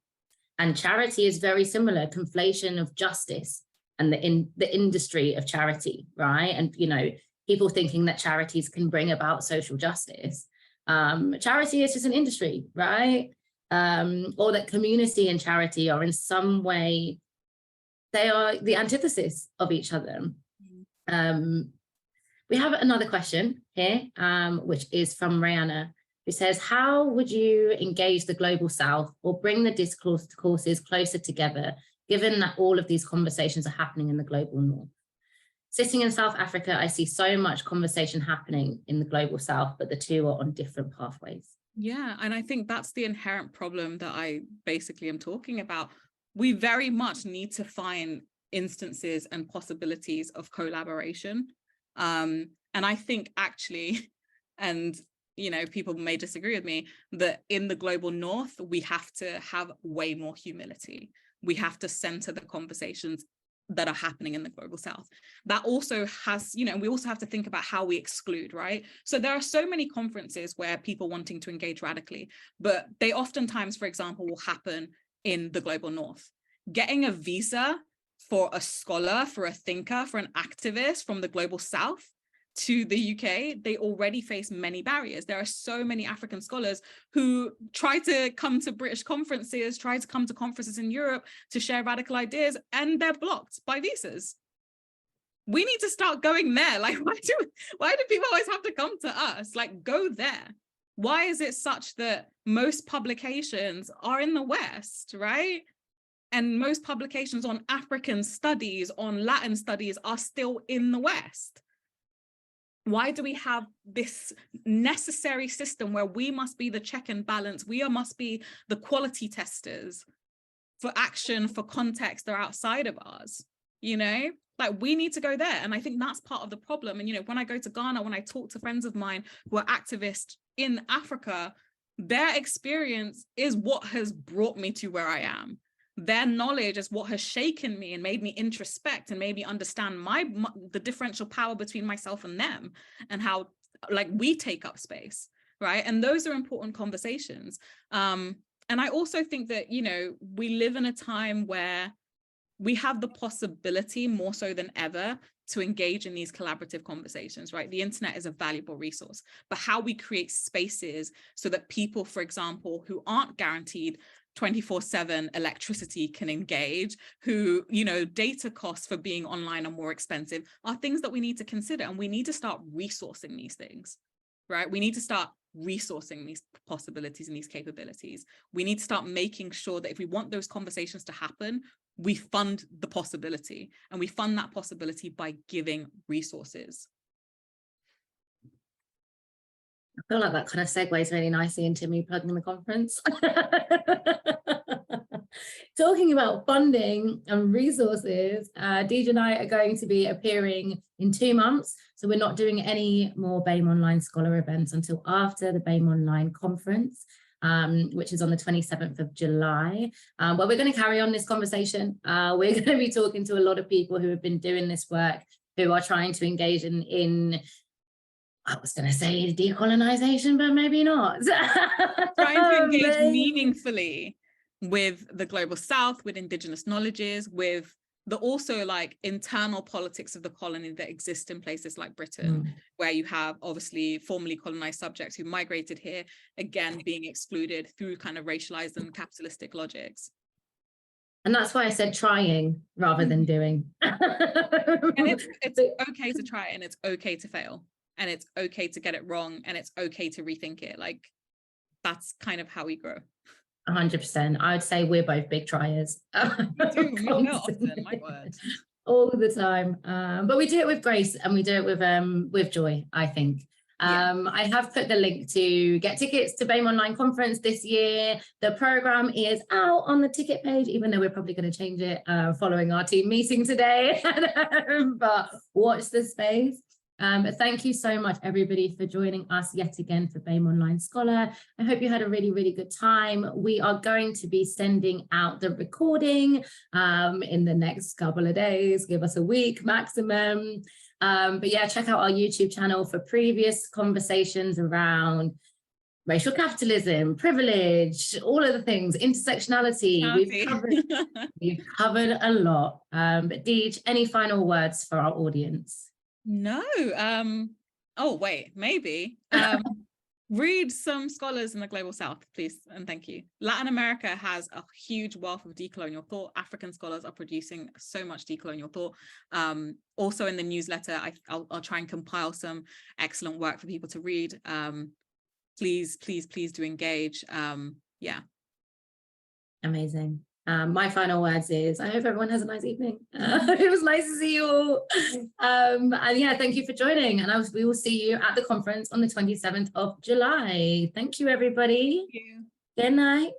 Speaker 1: And charity is very similar, conflation of justice and the industry of charity, right? And, you know, people thinking that charities can bring about social justice. Charity is just an industry, right? Or that community and charity are in some way, they are the antithesis of each other. We have another question here, which is from Rihanna, who says, how would you engage the Global South or bring the discourses closer together, given that all of these conversations are happening in the Global North? Sitting in South Africa, I see so much conversation happening in the Global South, but the two are on different pathways.
Speaker 2: Yeah, and I think that's the inherent problem that I basically am talking about. We very much need to find instances and possibilities of collaboration. And I think actually, and you know, people may disagree with me, that in the Global North, we have to have way more humility. We have to center the conversations that are happening in the Global South. That also has, you know, we also have to think about how we exclude, right? So there are so many conferences where people wanting to engage radically, but they oftentimes, for example, will happen in the Global North. Getting a visa for a scholar, for a thinker, for an activist from the Global South to the UK, they already face many barriers. There are so many African scholars who try to come to British conferences, try to come to conferences in Europe to share radical ideas, and they're blocked by visas. We need to start going there. Like, why do people always have to come to us? Like, go there. Why is it such that most publications are in the West, right? And most publications on African studies, on Latin studies are still in the West? Why do we have this necessary system where we must be the check and balance? We must be the quality testers for action, for context that are outside of ours, you know? Like, we need to go there. And I think that's part of the problem. And, you know, when I go to Ghana, when I talk to friends of mine who are activists in Africa, their experience is what has brought me to where I am. Their knowledge is what has shaken me and made me introspect and made me understand the differential power between myself and them, and how, like, we take up space, right? And those are important conversations. And I also think that, you know, we live in a time where we have the possibility, more so than ever, to engage in these collaborative conversations, right? The internet is a valuable resource, but how we create spaces so that people, for example, who aren't guaranteed 24/7 electricity can engage, who, you know, data costs for being online are more expensive, are things that we need to consider. And we need to start resourcing these things, right? We need to start resourcing these possibilities and these capabilities. We need to start making sure that if we want those conversations to happen, we fund the possibility, and we fund that possibility by giving resources.
Speaker 1: I feel like that kind of segues really nicely into me plugging the conference. Talking about funding and resources, Khadijah and I are going to be appearing in 2 months. So we're not doing any more BAME Online Scholar events until after the BAME Online conference, which is on the 27th of July. Well, we're going to carry on this conversation. We're going to be talking to a lot of people who have been doing this work, who are trying to engage in I was going to say decolonisation, but maybe not.
Speaker 2: Trying to engage meaningfully with the global South, with Indigenous knowledges, with the also like internal politics of the colony that exist in places like Britain, where you have obviously formerly colonized subjects who migrated here, again, being excluded through kind of racialized and capitalistic logics. And
Speaker 1: that's why I said trying rather than doing.
Speaker 2: And it's okay to try, and it's okay to fail. And it's okay to get it wrong, and it's okay to rethink it. Like, that's kind of how we grow.
Speaker 1: 100%. I would say we're both big triers.
Speaker 2: We do, we fail often, my word.
Speaker 1: All the time. But we do it with grace, and we do it with joy, I think. I have put the link to get tickets to BAME Online Conference this year. The program is out on the ticket page, even though we're probably going to change it following our team meeting today. But watch the space. Thank you so much, everybody, for joining us yet again for BAME Online Scholar. I hope you had a really, really good time. We are going to be sending out the recording in the next couple of days. Give us a week maximum. But yeah, check out our YouTube channel for previous conversations around racial capitalism, privilege, all of the things, intersectionality. We've covered a lot. But Deej, any final words for our audience?
Speaker 2: No. Oh, wait, maybe. Read some scholars in the global South, please, and thank you. Latin America has a huge wealth of decolonial thought. African scholars are producing so much decolonial thought. Also in the newsletter, I'll try and compile some excellent work for people to read. Please do engage. Yeah. Amazing.
Speaker 1: My final words is, I hope everyone has a nice evening. It was nice to see you all. And yeah, thank you for joining. And we will see you at the conference on the 27th of July. Thank you, everybody.
Speaker 2: Thank you.
Speaker 1: Good night.